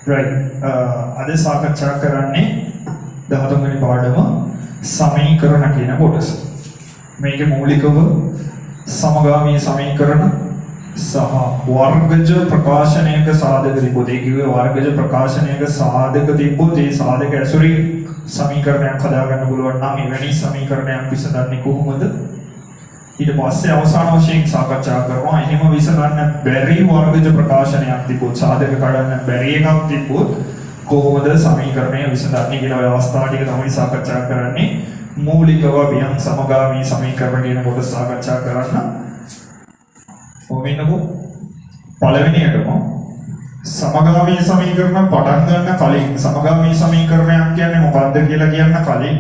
right. අද සාකච්ඡා කරන්නේ 13 වෙනි පාඩම සමීකරණ කියන කොටස. මේකේ මූලිකව සමගාමී සමීකරණ සහ වර්ගජ ප්‍රකාශනයක සාධක තිබුණේ. ඒ කිව්වේ වර්ගජ ප්‍රකාශනයක සාධක තිබුණේ. ඒ සාධක ඇසුරින් සමීකරණයක් හදාගන්න පුළුවන් නම් එවැනි සමීකරණයක් විසඳන්නේ කොහොමද? ඊට පස්සේ අවසාන වශයෙන් සාකච්ඡා කරනවා එහෙම විසඳන්න බැරි වර්ගජ ප්‍රකාශනයක් තිබුණොත් සාධක කඩන්න බැරි එකක් තිබුණොත් කොහොමද සමීකරණය විසඳන්නේ කියන අවස්ථාව ටික තමයි සාකච්ඡා කරන්නේ. මූලිකව වියන් සමගාමී සමීකරණ කියන කොටස සාකච්ඡා කරන්න. ඔමිනකෝ පළවෙනියටම සමගාමී සමීකරණ පටන් ගන්න කලින් සමගාමී සමීකරණයක් කියන්නේ මොකක්ද කියලා කියන්න කලින්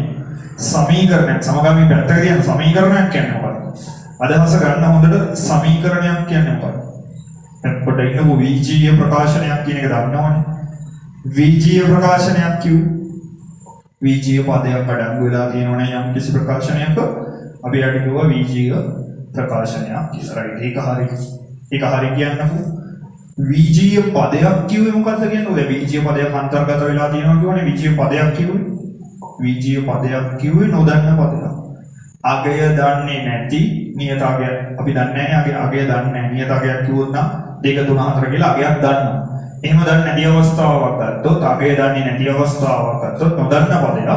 සමීකරණයක් සමගාමී පැත්තක තියෙන සමීකරණයක් කියන්නේ මොකක්ද? අදහස ගන්න හොඳට සමීකරණයක් කියන්නේ මොකක්ද? එතකොට ඉන්නකෝ විජීය ප්‍රකාශනයක් කියන එක දන්නවනේ. විජීය ප්‍රකාශනයක් කිව්වේ විජීය පදයක් අඩංගු වෙලා තියෙනවනේ යම් කිසි ප්‍රකාශනයක අපි අඩ කිව්වා විජීය ප්‍රකාශනයක් කියලා. රයිට් ඒක හරි. ඒක හරි කියන්නකෝ. විජීය පදයක් කිව්වේ මොකක්ද කියන්නේ? ඔය විජීය පදයක් අන්තර්ගත වෙලා තියෙනවා කියවනේ විජීය පදයක් කිව්වේ. විජීය පදයක් කිව්වේ නොදන්න පදයක්. අගය දන්නේ නැති නියතගය අපි දන්නේ නැහැ. අගය දන්නේ නැහැ. නියතගයක් කිව්වොත් නම් 2 3 4 කියලා අගයක් දන්නවා. එහෙම දන්නේ නැති අවස්ථාවක් ගත්තොත් අගය දන්නේ නැති අවස්ථාවක් ගත්තොත් නොදන්න පදයක්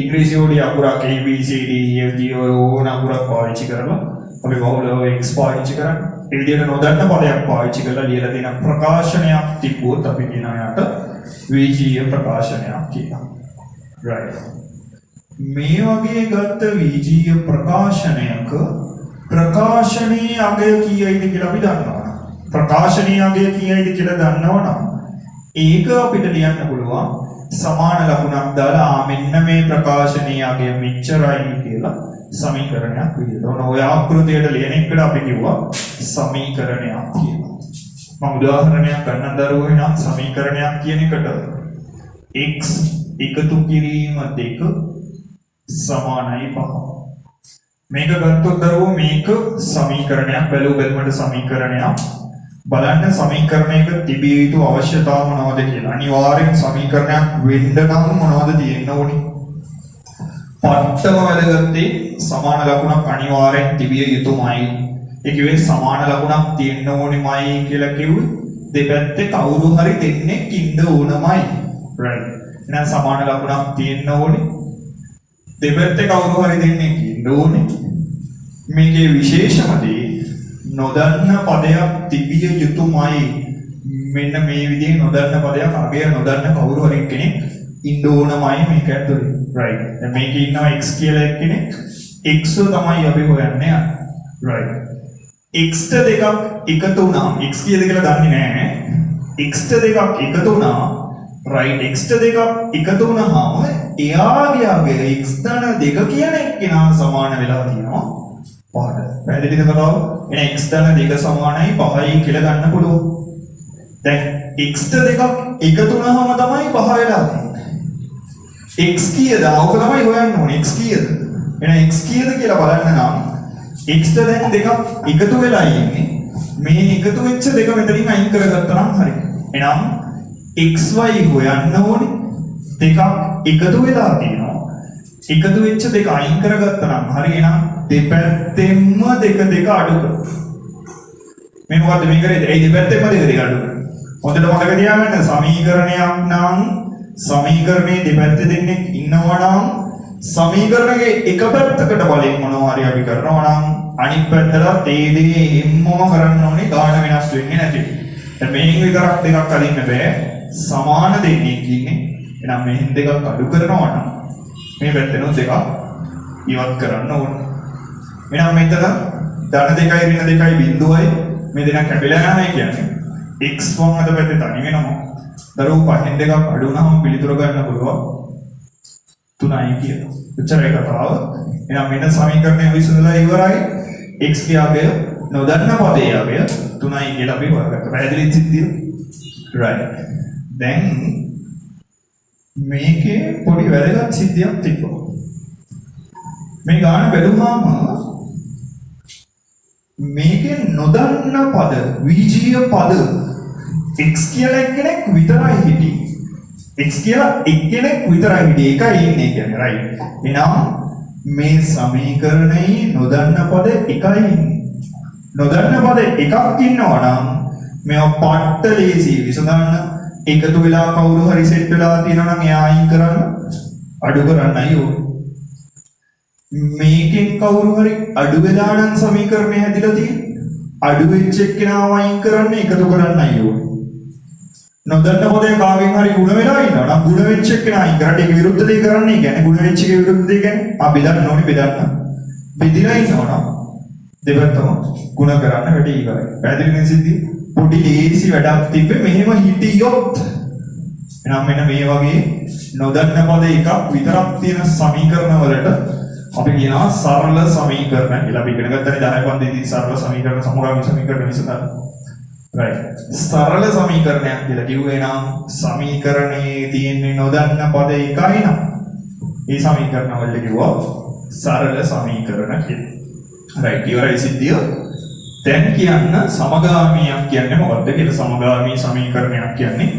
ඉංග්‍රීසි වලින් අකුරක් A B C D E F G ඕන අකුරක් පාවිච්චි කරලා අපි බහුලව x පාවිච්චි කරන්නේ. ඒ විදිහට නොදන්න පදයක් පාවිච්චි කරලා ලියලා තියෙන ප්‍රකාශනයක් තිබුවොත් අපි කියන යට විජීය ප්‍රකාශනයක් කියනවා. right. මේ වගේ ගත්ත විජීය ප්‍රකාශනයක ප්‍රකාශනීය අගය කීයයිද කියලා අපි දන්නවා. ප්‍රකාශනීය අගය කීයයිද කියලා දන්නවනම් ඒක අපිට ලියන්න පුළුවන් සමාන ලකුණක් දාලා මෙන්න මේ ප්‍රකාශනීය අගය මෙච්චරයි කියලා සමීකරණයක් විදිහට. ඔය ආකෘතියට ලියන එකට අපි කිව්වා සමීකරණයක් කියලා. මම උදාහරණයක් ගන්න දරුවෝ නම් සමීකරණයක් කියන එකට x එකතු කිරීම 2 සමානයි 5. මේක ගත්තොත් දරුවෝ මේක සමීකරණයක් බැලුවොත් සමීකරණයක් බලන්න සමීකරණයක තිබිය යුතු අවශ්‍යතාව මොනවද කියලා. අනිවාර්යෙන් සමීකරණයක් වෙන්න නම් මොනවද තියෙන්න ඕනේ? පට්ටම වැදගත්තේ සමාන ලකුණක් අනිවාර්යෙන් තිබිය යුතුමයි. ඒ කිව්වේ සමාන ලකුණක් තියෙන්න ඕනෙමයි කියලා කිව්වේ දෙපැත්තේ කවුරු හරි දෙන්නෙක් ඉන්න ඕනමයි. right. එහෙනම් සමාන ලකුණක් තියෙන්න ඕනේ. දෙපැත්තේ කවුරු හරි දෙන්නෙක් ඉන්න ඕනේ. මේකේ විශේෂම දේ නොදන්න පදයක් තිබිය යුතුමයි. මෙන්න මේ විදිහේ නොදන්න පදයක් අගය නොදන්න කවුරු හරි කෙනෙක් ඉන්න ඕනමයි මේක ඇතුලේ. right. දැන් මේකේ ඉන්නවා x කියලා එක්කෙනෙක්. x තමයි අපි හොයන්නේ. right. x දෙකක් එකතු වුණාම x කීයද කියලා දන්නේ නැහැ. x දෙකක් එකතු වුණා. right. x දෙකක් එකතු වුණාම එයාගේ අගය x ධන 2 කියන එක්කෙනා සමාන වෙලා තියෙනවා. 5ට. පැහැදිලිද කතාව? එහෙනම් x ධන 2 සමානයි 5යි කියලා ගන්න පුළුවන්. දැන් x දෙකක් එකතු වුණාම තමයි 5 වෙලා තියෙන්නේ. x කීයද? ඕක තමයි හොයන්න ඕනේ. x කීයද? එහෙනම් x කීයද කියලා බලන්න නම් x දැන් දෙකක් එකතු වෙලා ඉන්නේ. මේ එකතු වෙච්ච දෙක මෙතනින් අයින් කරගත්තා නම් හරි. එහෙනම් xy හොයන්න ඕනේ. දෙකක් එකතු වෙලා තියෙනවා. එකතු වෙච්ච දෙක අයින් කරගත්තා නම් හරි. එහෙනම් දෙපැත්තෙන්ම දෙක අඩු කරනවා. මේ මොකද්ද මේ කරේ? ඒ දෙපැත්තෙන්ම දෙක අඩු කරනවා. හොඳට මතක තියාගන්න සමීකරණයක් නම් සමීකරණයේ දෙපැත්තේ දෙන්නෙක් ඉන්නවා නම් සමීකරණයේ එක පැත්තකට බලෙන් මොනවා හරි අපි කරනවා නම් අනිත් පැත්තට ඒ දෙකේ හැමෝම කරන්න ඕනේ ගාන වෙනස් වෙන්නේ නැති. දැන් මේන් විතරක් දෙකක් අදින්න බෑ. සමාන දෙන්නෙක් ඉන්නේ. එහෙනම් මෙහෙන් දෙකක් අඩු කරනවා නම් මේ පැත්තෙන් දෙකක් ඉවත් කරන්න ඕනේ. එහෙනම් මෙතන ධන 2යි ඍණ 2යි බිඳුවයි මේ දෙක කැපිලා යනවා කියන්නේ x1 අද පැත්තේ තනි වෙනවා. දරුවෝ පහෙන් දෙකක් අඩු වුණාම පිළිතුර ගන්න පුළුවන් 3යි කියලා. එච්චරයි කතාව. එහෙනම් මෙන්න සමීකරණය විසඳලා ඉවරයි. x ගේ අගය නොදන්න පදයේ අගය 3යි කියලා අපි හොයාගත්තා. පැහැදිලිද සිද්ධිය? right. දැන් මේකේ පොඩි වැදගත් සිද්ධියක් තිබ්බා. මේ ගාන බැලුවාම මේකේ නොදන්න පද විජීය පද x කියලා එක්කෙනෙක් විතරයි හිටියේ. x කියලා එක්කෙනෙක් විතරයි හිටියේ. එකයි ඉන්නේ කියන්නේ right. එහෙනම් මේ සමීකරණයේ නොදන්න පද එකයි ඉන්නේ. නොදන්න පද එකක් ඉන්නවා නම් මේවා පට්ට ලේසි විසඳන්න. එකතු වෙලා කවුරු හරි සෙට් වෙලා තියෙනවා නම් එයා අයින් කරන්න අඩු කරන්නයි ඕනේ. මේකෙන් කවුරු හරි අඩු වෙලා නම් සමීකරණය හැදිලා තියෙන්නේ. අඩු වෙච්ච එක්කෙනාව අයින් කරන්න එකතු කරන්නයි ඕනේ. නොදන්න පදේ කාගෙන් හරි ಗುಣ වෙලා ඉන්නවා නම් ಗುಣ වෙච්ච එක්කෙනා අයින් කරලා ඒක විරුද්ධ දේ කරන්නේ. කියන්නේ ಗುಣ වෙච්ච එකේ විරුද්ධ දේ කියන්නේ අපි බෙදන්න ඕනේ බෙදන්න. බෙදිලා ඉන්නවා නම් දෙපැත්තම ಗುಣ කරන්න වැඩි ඉවරයි. පැහැදිලි නේද සිද්ධිය? පොඩි ලේසි වැඩක් තිබ්බේ මෙහෙම හිටියොත්. එහෙනම් මෙන්න මේ වගේ නොදන්න පද එකක් විතරක් තියෙන සමීකරණ වලට අපි කියනවා සරල සමීකරණ කියලා. අපි ඉගෙන ගත්තනේ 10 පන්තියේදී සරල සමීකරණ සමගාමී සමීකරණ විසඳන්න. right. සරල සමීකරණයක් කියලා කිව්වේ නම් සමීකරණයේ තියෙන නොදන්න පද එකයි නම් මේ සමීකරණ වලට කිව්වා සරල සමීකරණ කියලා. right. ඉවරයි සිද්ධිය. දැන් කියන්න සමගාමීයක් කියන්නේ මොකක්ද කියලා. සමගාමී සමීකරණයක් කියන්නේ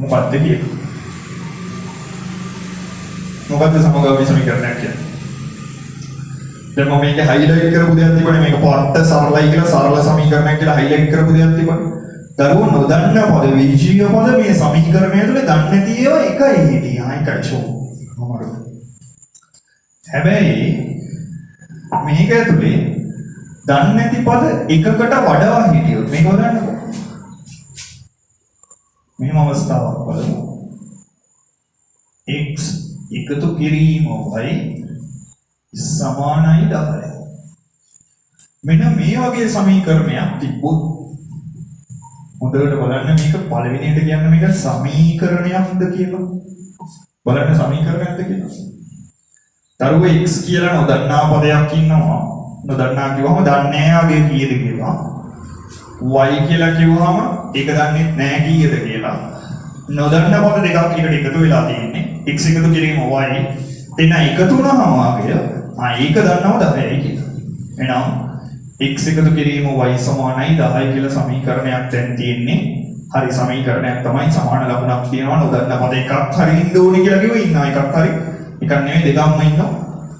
මොකක්ද කියලා. මොකක්ද සමගාමී සමීකරණයක් කියන්නේ? දැන් මම මේක හයිලයිට් කරපු දෙයක් තිබුණේ මේක පොට්ට සරලයි කියලා සරල සමීකරණයක් කියලා හයිලයිට් කරපු දෙයක් තිබුණේ. දරුවෝ නොදන්න පද විජීව පද මේ සමීකරණය තුළ දන්නේ නැති ඒවා එකයි හිටියා. එකයි ෂෝ. හැබැයි මේක ඇතුලේ දන්නේ නැති පද එකකට වඩා හිටියොත් මේක හොදන්නකො. මෙහෙම අවස්ථාවක් බලමු. x එකතු කිරීම y සමානයි 10. මෙන්න මේ වගේ සමීකරණයක් තිබ්බොත් හොඳට බලන්න මේක පළවෙනියට කියන්නේ මේක සමීකරණයක්ද කියලා. බලන්න සමීකරණයක්ද කියලා. දරුවෝ x කියලා නොදන්නා පදයක් ඉන්නවා. නොදන්නා කිව්වම දන්නේ නැහැ වගේ කීයද කියලා. y කියලා කිව්වම ඒක දන්නේ නැහැ කීයද කියලා. නොදන්න පද දෙකක් එකට එකතු වෙලා තියෙන්නේ. x එකතු කිරීම y දෙන එකතු වුණාම වාගේ ඒක දන්නව 10යි කියලා. එහෙනම් x එකතු කිරීම y සමානයි 10 කියලා සමීකරණයක් දැන් තියෙන්නේ. හරි සමීකරණයක් තමයි සමාන ලකුණක් තියෙනවා. නොදන්න පද එකක් හරි ඉන්න ඕනේ කියලා කිව්ව ඉන්නවා. එකක් හරි එකක් නෙවෙයි දෙකක්ම ඉන්නවා.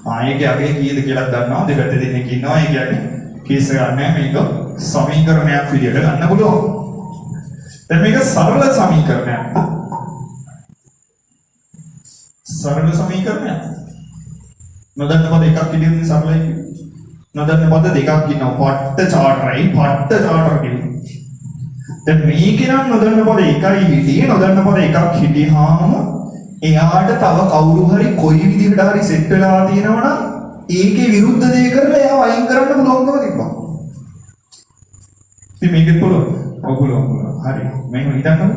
ආයෙගේ අගේ කීයද කියලා දන්නවා. දෙපැත්තේ දෙන්නෙක් ඉන්නවා. ඒ කියන්නේ කීස් ගන්න මේක සමීකරණයක් විදියට ගන්න පුළුවන්. දැන් මේක සරල සමීකරණයක්. සරල සමීකරණයක්. නොදන්න පද එකක් ඉදිරියෙන් සරලයි. නොදන්න පද දෙකක් ඉන්නවා. පට්ට චාටරයි පට්ට චාටර කියන්නේ. දැන් මේකේ නම් නොදන්න පද එකයි හිටියේ. නොදන්න පද එකක් හිටියාම එයාට තව කවුරු හරි කොයි විදිහට හරි සෙට් වෙලා තියෙනවා නම් ඒකේ විරුද්ධ දේ කරලා එයාව අයින් කරන්න පුළුවන්කම තිබ්බා. ඉතින් මේකෙත් පුළුවන්. ඔගොල්ලෝ හරි. මේක හිතන්නකෝ.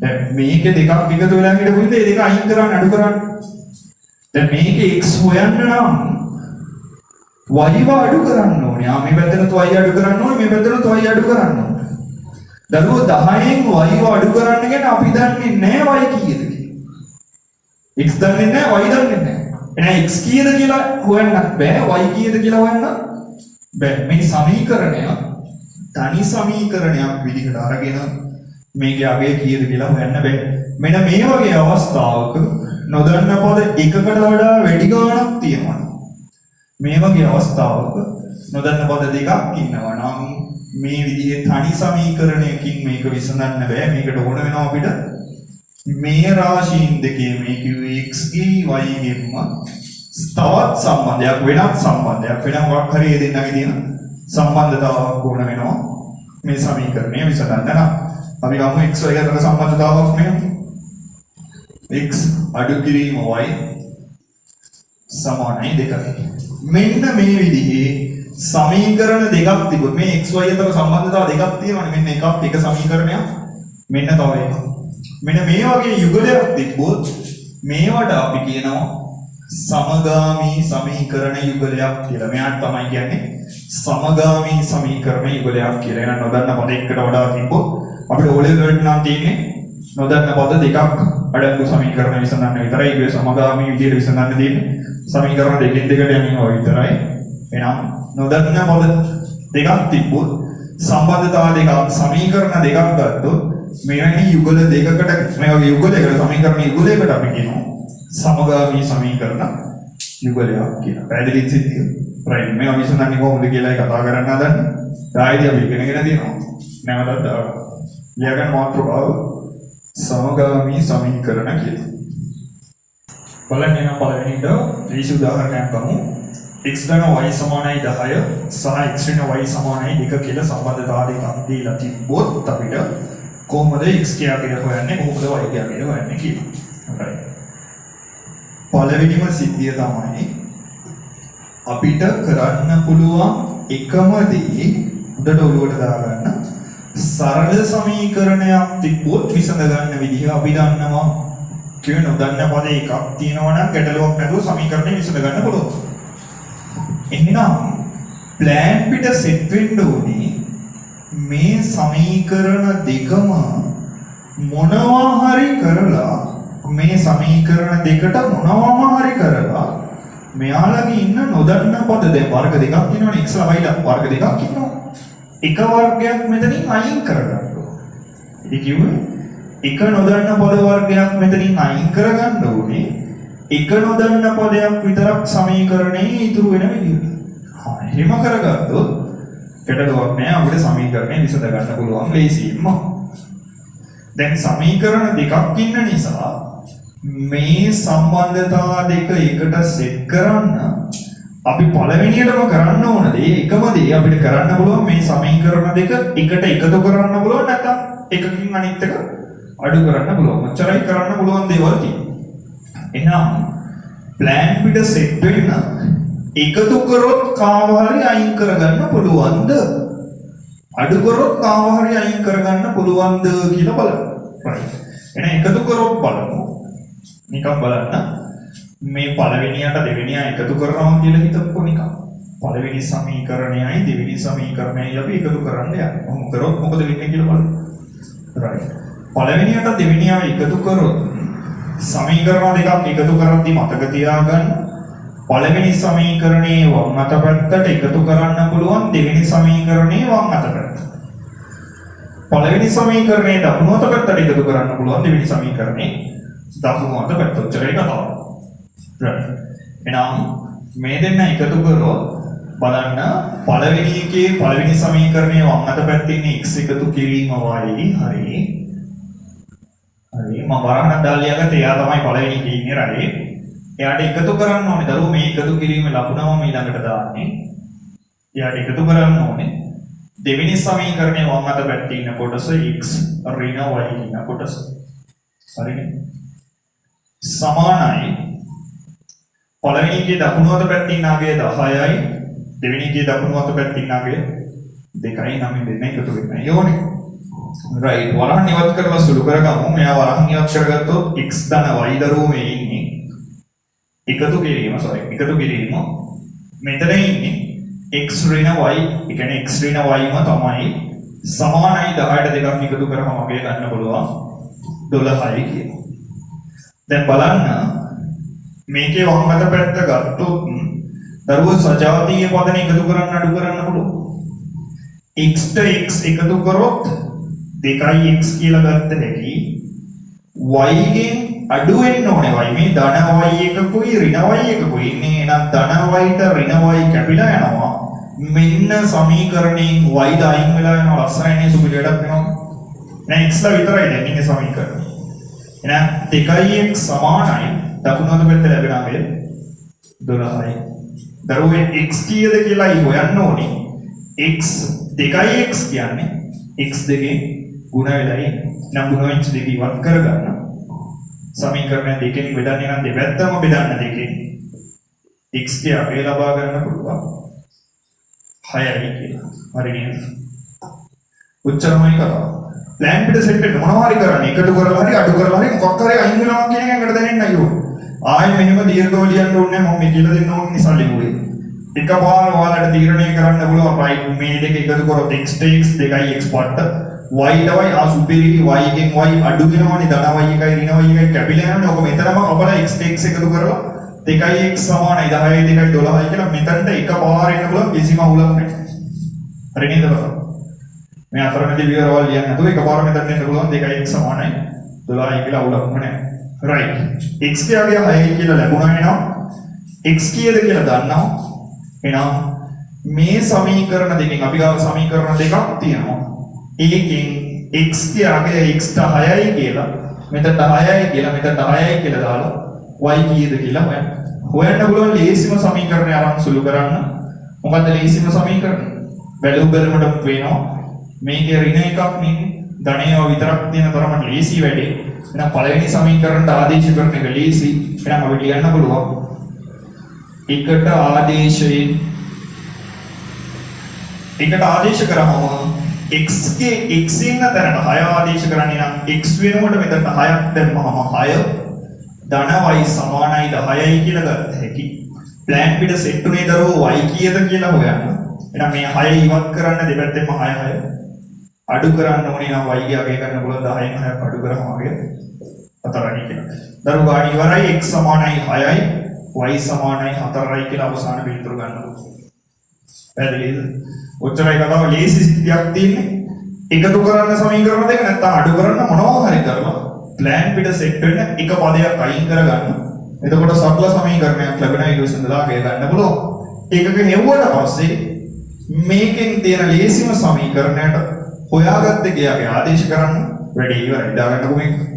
දැන් මේකේ දෙකක් එකතු වෙලා හිටපු ඉතින් ඒ දෙක අයින් කරන්න අඩු කරන්න. දැන් මේකේ x හොයන්න නම් y අඩු කරන්න ඕනේ. මේ පැත්තට y අඩු කරන්න ඕනේ. මේ පැත්තට y අඩු කරන්න ඕනේ. දරුවෝ 10න් y අඩු කරන්න කියන අපි දන්නේ නැහැ y කීයද කියලා. x දන්නේ නැහැ y දන්නේ නැහැ. එහෙනම් x කීයද කියලා හොයන්නත් බෑ. y කීයද කියලා හොයන්න බෑ. මේ සමීකරණය තනි සමීකරණයක් විදිහට අරගෙන මේකේ අගය කීයද කියලා හොයන්න බෑ. මෙන්න මේ වගේ අවස්ථාවක නොදන්න පද එකකට වඩා වැඩි ගාණක් තියෙනවා. මේ වගේ අවස්ථාවක නොදන්න පද දෙකක් ඉන්නවා නම් මේ විදිහේ තනි සමීකරණයකින් මේක විසඳන්න බෑ. මේකට ඕන වෙනවා අපිට මේ රාශීන් දෙකේ මේ කිව්වේ x ගේ y ගෙම තවත් සම්බන්ධයක් වෙනත් සම්බන්ධයක් වෙන මොකක් හරි දෙන්නගේ තියෙන සම්බන්ධතාවක් ඕන වෙනවා මේ සමීකරණය විසඳන්න නම්. අපි ගමු x y අතර සම්බන්ධතාවක් මෙහෙම. x අඩු කිරීම y සමානයි 2යි. මෙන්න මේ විදිහේ සමීකරණ දෙකක් තිබුණා. මේ x y අතර සම්බන්ධතාව දෙකක් තියෙනවානේ. මෙන්න එකක් එක සමීකරණයක්. මෙන්න තව එකක්. මෙන්න මේ වගේ යුගලයක් තිබ්බොත් මේවට අපි කියනවා සමගාමී සමීකරණ යුගලයක් කියලා. මෙයාට තමයි කියන්නේ සමගාමී සමීකරණ යුගලයක් කියලා. එහෙනම් නොදන්න පද එකකට වඩා තිබ්බොත් අපිට ඕලෙවල් වලට නම් තියෙන්නේ නොදන්න පද දෙකක් අඩංගු සමීකරණ විසඳන්න විතරයි. ඒ සමගාමී විදිහට විසඳන්න තියෙන්නේ සමීකරණ දෙකෙන් දෙකට යනවා විතරයි. එහෙනම් නොදන්න පද දෙකක් තිබ්බොත් සම්බන්ධතාව දෙකක් සමීකරණ දෙකක් ගත්තොත් මෙවැනි යුගල දෙකකට මේ වගේ යුගලයකට සමීකරණ යුගලයකට අපි කියනවා සමගාමී සමීකරණ යුගලයක් කියලා. පැහැදිලිද සිද්ධිය? රයිට්. මේවා විසඳන්නේ කොහොමද කියලා කතා කරන්න හදන්නේ. ආයෙත් අපි ඉගෙනගෙන තියෙනවා. නැවතත් ලියගන්න මාතෘකාව සමගාමී සමීකරණ කියලා. බලන්න එන පළවෙනිට ත්‍රිසු උදාහරණයක් ගමු. x ධන y සමානයි 10 සහ x ඍණ y සමානයි 2 කියලා සම්බන්ධතාව දෙකක් දීලා තිබ්බොත් අපිට කොහොමද x කියලා හොයන්නේ කොහොමද y කියලා හොයන්නේ කියලා. හරි. පළවෙනිම සිද්ධිය තමයි අපිට කරන්න පුළුවන් එකම දේ උඩට ඔලුවට දාගන්න සරල සමීකරණයක් තිබ්බොත් විසඳ ගන්න විදිහ අපි දන්නවා. කියන නොදන්න පද එකක් තියෙනවා නම් ගැටලුවක් නැතුව සමීකරණය විසඳ ගන්න පුළුවන්. එහෙනම් ප්ලෑන් පිට සෙට් වෙන්න ඕනේ මේ සමීකරණ දෙකම මොනවා හරි කරලා මේ සමීකරණ දෙකට මොනවා හරි කරලා මෙයාලගේ ඉන්න නොදන්න පද දැන් වර්ග දෙකක් තියෙනවනේ x ලා y ලා වර්ග දෙකක් ඉන්නවා. එක වර්ගයක් මෙතනින් අයින් කරගන්න ඕනේ. ඒ කිව්වේ එක නොදන්න පද වර්ගයක් මෙතනින් අයින් කරගන්න ඕනේ. එක නොදන්න පදයක් විතරක් සමීකරණේ ඉතුරු වෙන විදිහට. එහෙම කරගත්තොත් ගැටලුවක් නෑ අපිට සමීකරණය විසඳ ගන්න පුළුවන් ලේසියෙන්ම. දැන් සමීකරණ දෙකක් ඉන්න නිසා මේ සම්බන්ධතා දෙක එකට සෙට් කරන්න අපි පළවෙනියටම කරන්න ඕන දේ එකම දේ අපිට කරන්න පුළුවන් මේ සමීකරණ දෙක එකට එකතු කරන්න පුළුවන් නැත්නම් එකකින් අනිත් එක අඩු කරන්න පුළුවන්. ඔච්චරයි කරන්න පුළුවන් දේවල් තියෙන්නේ. එහෙනම් ප්ලෑන් පිට සෙට් වෙන්න එකතු කරොත් කාව හරි අයින් කරගන්න පුළුවන්ද? අඩු කරොත් කාව හරි අයින් කරගන්න පුළුවන්ද කියලා බලන්න. right. එහෙනම් එකතු කරොත් බලමු. නිකන් බලන්න. මේ පළවෙනියට දෙවෙනියා එකතු කරනවා කියලා හිතමුකෝ නිකන්. පළවෙනි සමීකරණයයි දෙවෙනි සමීකරණයයි අපි එකතු කරන්න යනවා. මොකද කරොත් මොකද වෙන්නේ කියලා බලන්න. right. පළවෙනියට දෙවෙනියාව එකතු කරොත් සමීකරණ දෙකක් එකතු කරද්දී මතක තියාගන්න පළවෙනි සමීකරණයේ වම් අත පැත්තට එකතු කරන්න පුළුවන් දෙවෙනි සමීකරණයේ වම් අත පැත්ත. පළවෙනි සමීකරණයේ දකුණු අත පැත්තට එකතු කරන්න පුළුවන් දෙවෙනි සමීකරණයේ දකුණු අත පැත්ත. උච්චරේ කතාව. එහෙනම් මේ දෙන්න එකතු කරොත් බලන්න පළවෙනි එකේ පළවෙනි සමීකරණයේ වම් අත පැත්තේ ඉන්නේ x එකතු කිරීම y හරි. හරි මම වරහන් දාලා ලියගත්ත එයා තමයි පළවෙනි එකේ ඉන්නේ රයි. එයාට එකතු කරන්න ඕනේ. දරුවෝ මේ එකතු කිරීමේ ලකුණම ඊළඟට දාන්නේ. එයාට එකතු කරන්න ඕනේ. දෙවෙනි සමීකරණයේ වම් අත පැත්තේ ඉන්න කොටස x ඍණ y කියන කොටස. හරිනේ. සමානයි. පළවෙනි එකේ දකුණු අත පැත්තේ ඉන්න අගය 10යි. දෙවෙනි එකේ දකුණු අත පැත්තේ ඉන්න අගය 2යි. නම් මේ දෙන්න එකතු වෙන්න ඕනේ. right. වරහන් ඉවත් කරලා සුළු කරගමු. මෙයා වරහන් ඉවත් කරගත්තොත් x ධන y දරුවෝ මේ ඉන්නේ. එකතු කිරීම මෙතන ඉන්නේ x ඍණ y. ඒ කියන්නේ x ඍණ y ම තමයි සමානයි 10ට දෙකක් එකතු කරාම අපේ ගන්න පුළුවන් 12යි කියලා. දැන් බලන්න මේකේ වම් අත පැත්ත ගත්තොත් දරුවෝ සජාතීය පදන එකතු කරන්න අඩු කරන්න පුළුවන්. x ට x එකතු කරොත් 2x කියලා ගත්ත හැකි y ගෙන් අඩු වෙන්න ඕනේ. y මේ ධන y එකකුයි ඍණ y එකකුයි ඉන්නේ. එහෙනම් ධන y ට ඍණ y කැපිලා යනවා. මෙන්න සමීකරණයෙන් y දායින් වෙලා යනවා. ලස්සනයි සුපිරියටක් වෙනවා. දැන් x ලා විතරයි දැන් ඉන්නේ සමීකරණය. එහෙනම් 2x සමානයි දකුණු අත පැත්ත ලැබෙන අගය 12යි. දරුවෝ x කීයද කියලා හොයන්න ඕනේ. x 2x කියන්නේ x දෙකෙන් ගුණ වෙලයි. නම් ගුණ වෙච්ච දෙක ඉවත් කරගන්න. සමීකරණ දෙකෙන් බෙදන්නේ නම් දෙපැත්තම බෙදන්න දෙකෙන් x ගේ අගය ලබා ගන්න පුළුවන් 6යි කියලා. හරි නේද? උච්චරමයි කතාව. ප්ලෑන් පිට සෙට් එක මොනවා හරි කරන්න එකතු කරලා හරි අඩු කරලා හරි මොකක් හරි අයින් වෙනවා කියන එකකට දැනෙන්නයි ඕන. ආයෙ මෙහෙම දීර්ඝව ලියන්න ඕනේ නැහැ. මම මේ කියලා දෙන්න ඕන නිසා ලියුවේ. එකපාර ඔයාලට තීරණය කරන්න පුළුවන් right මේ දෙක එකතු කරොත් x ට x 2x පට්ට y ට y සුපිරි y ගෙන් y අඩු වෙනවනේ ධන y එකයි ඍණ y එකයි කැපිලා යනවනේ. ඔක මෙතනම කපලා x ට x එකතු කරලා 2x සමානයි 10යි 2යි 12යි කියලා මෙතනට එකපාර එන්න පුළුවන් කිසිම අවුලක් නැහැ. හරි නේද බලන්න. මේ අතරමැදි විවරවල් ලියන්න නැතුව එකපාරම මෙතන එන්න පුළුවන් 2x සමානයි 12යි කියලා අවුලක්ම නැහැ. right. x කියාගේ 6යි කියලා ලැබුණා එහෙනම් x කීයද කියලා දන්නවා. එහෙනම් මේ සමීකරණ දෙකෙන් අපි ගාව සමීකරණ දෙකක් තියෙනවා. ඒකෙන් x කියාගේ x ට 6යි කියලා මෙතනට 6යි කියලා මෙතනට 6යි කියලා දාලා y කීයද කියලා හොයන්න. හොයන්න පුළුවන් ලේසිම සමීකරණය අරන් සුළු කරන්න. මොකද්ද ලේසිම සමීකරණය? බැලු බැලමටම පේනවා මේකේ ඍණ එකක් නේ ධනයව විතරක් තියෙන තරමට ලේසි වැඩි. එහෙනම් පළවෙනි සමීකරණයට ආදේශ කරන එක ලේසි. එහෙනම් අපිට ලියන්න පුළුවන් එකට ආදේශ කරාම x ගේ x ඉන්න තැනට 6 ආදේශ කරන්නේ නම් x වෙනකොට මෙතන 6ක් දැම්මම 6 ධන y සමානයි 10යි කියලා ගත්ත හැකි. ප්ලෑන් පිට සෙට් උනේ දරුවෝ y කීයද කියලා හොයන්න. එහෙනම් මේ 6 ඉවත් කරන්න දෙපැත්තෙම 6 6 අඩු කරන්න ඕනේ නම් y ගේ අගය ගන්න පුළුවන් 10න් 6ක් අඩු කරාම වගේ 4යි කියලා. දරුවෝ ගාණ ඉවරයි x සමානයි 6යි y සමානයි 4යි කියලා අවසාන පිළිතුර ගන්න ඕනේ. පැහැදිලිද? ඔච්චරයි කතාව ලේසි සිද්ධියක් තියෙන්නේ. එකතු කරන්න සමීකරණ දෙක නැත්නම් අඩු කරන්න මොනවා හරි කරලා ප්ලෑන් පිට සෙට් වෙන එක පදයක් අයින් කරගන්න. එතකොට සරල සමීකරණයක් ලැබෙන ඊට ඉස්සෙල්ලා අගය ගන්න පුළුවන්. ඒකක හෙව්වට පස්සේ මේකෙන් තියෙන ලේසිම සමීකරණයට හොයාගත්ත ගියාගේ ආදේශ කරන්න වැඩි ඉවරයි. දාගන්නකො මේක.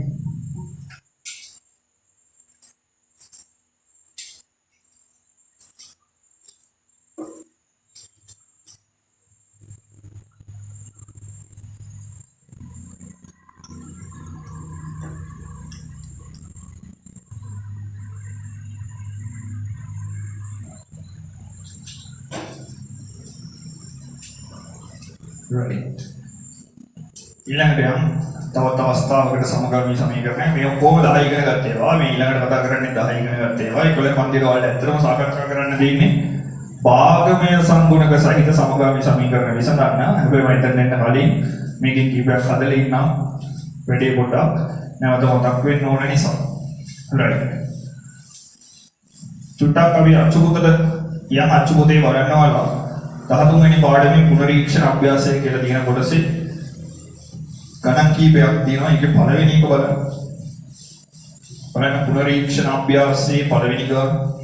right. ඊළඟට යම් තවත් අවස්ථාවකට සමගාමී සමීකරණය මේ ඔක්කොම 10 ඉගෙන ගත්ත ඒවා මේ ඊළඟට කතා කරන්නේ 10 ඉගෙන ගත්ත ඒවා 11 මන්දිර වල ඇත්තටම සාකච්ඡා කරන්න දෙන්නේ භාගමය සම්ගුණක සහිත සමගාමී සමීකරණ විසඳන්න. හැබැයි මම හිතන්නේ නැන්න කලින් මේකේ කීපයක් හදලා ඉන්නම් වැඩි පොඩ්ඩක් නැවත මතක් වෙන්න ඕන නිසා. right. චුට්ටක් අපි අච්චුපුතට යම් අච්චුපුතේ වරන්නවලා 13 වෙනි පාඩමේ පුනරීක්ෂණ අභ්‍යාසය කියලා තියෙන කොටසේ ගණන් කීපයක් තියෙනවා. ඒකේ පළවෙනි එක බලන්න. බලන්න පුනරීක්ෂණ අභ්‍යාසයේ පළවෙනි ගාන.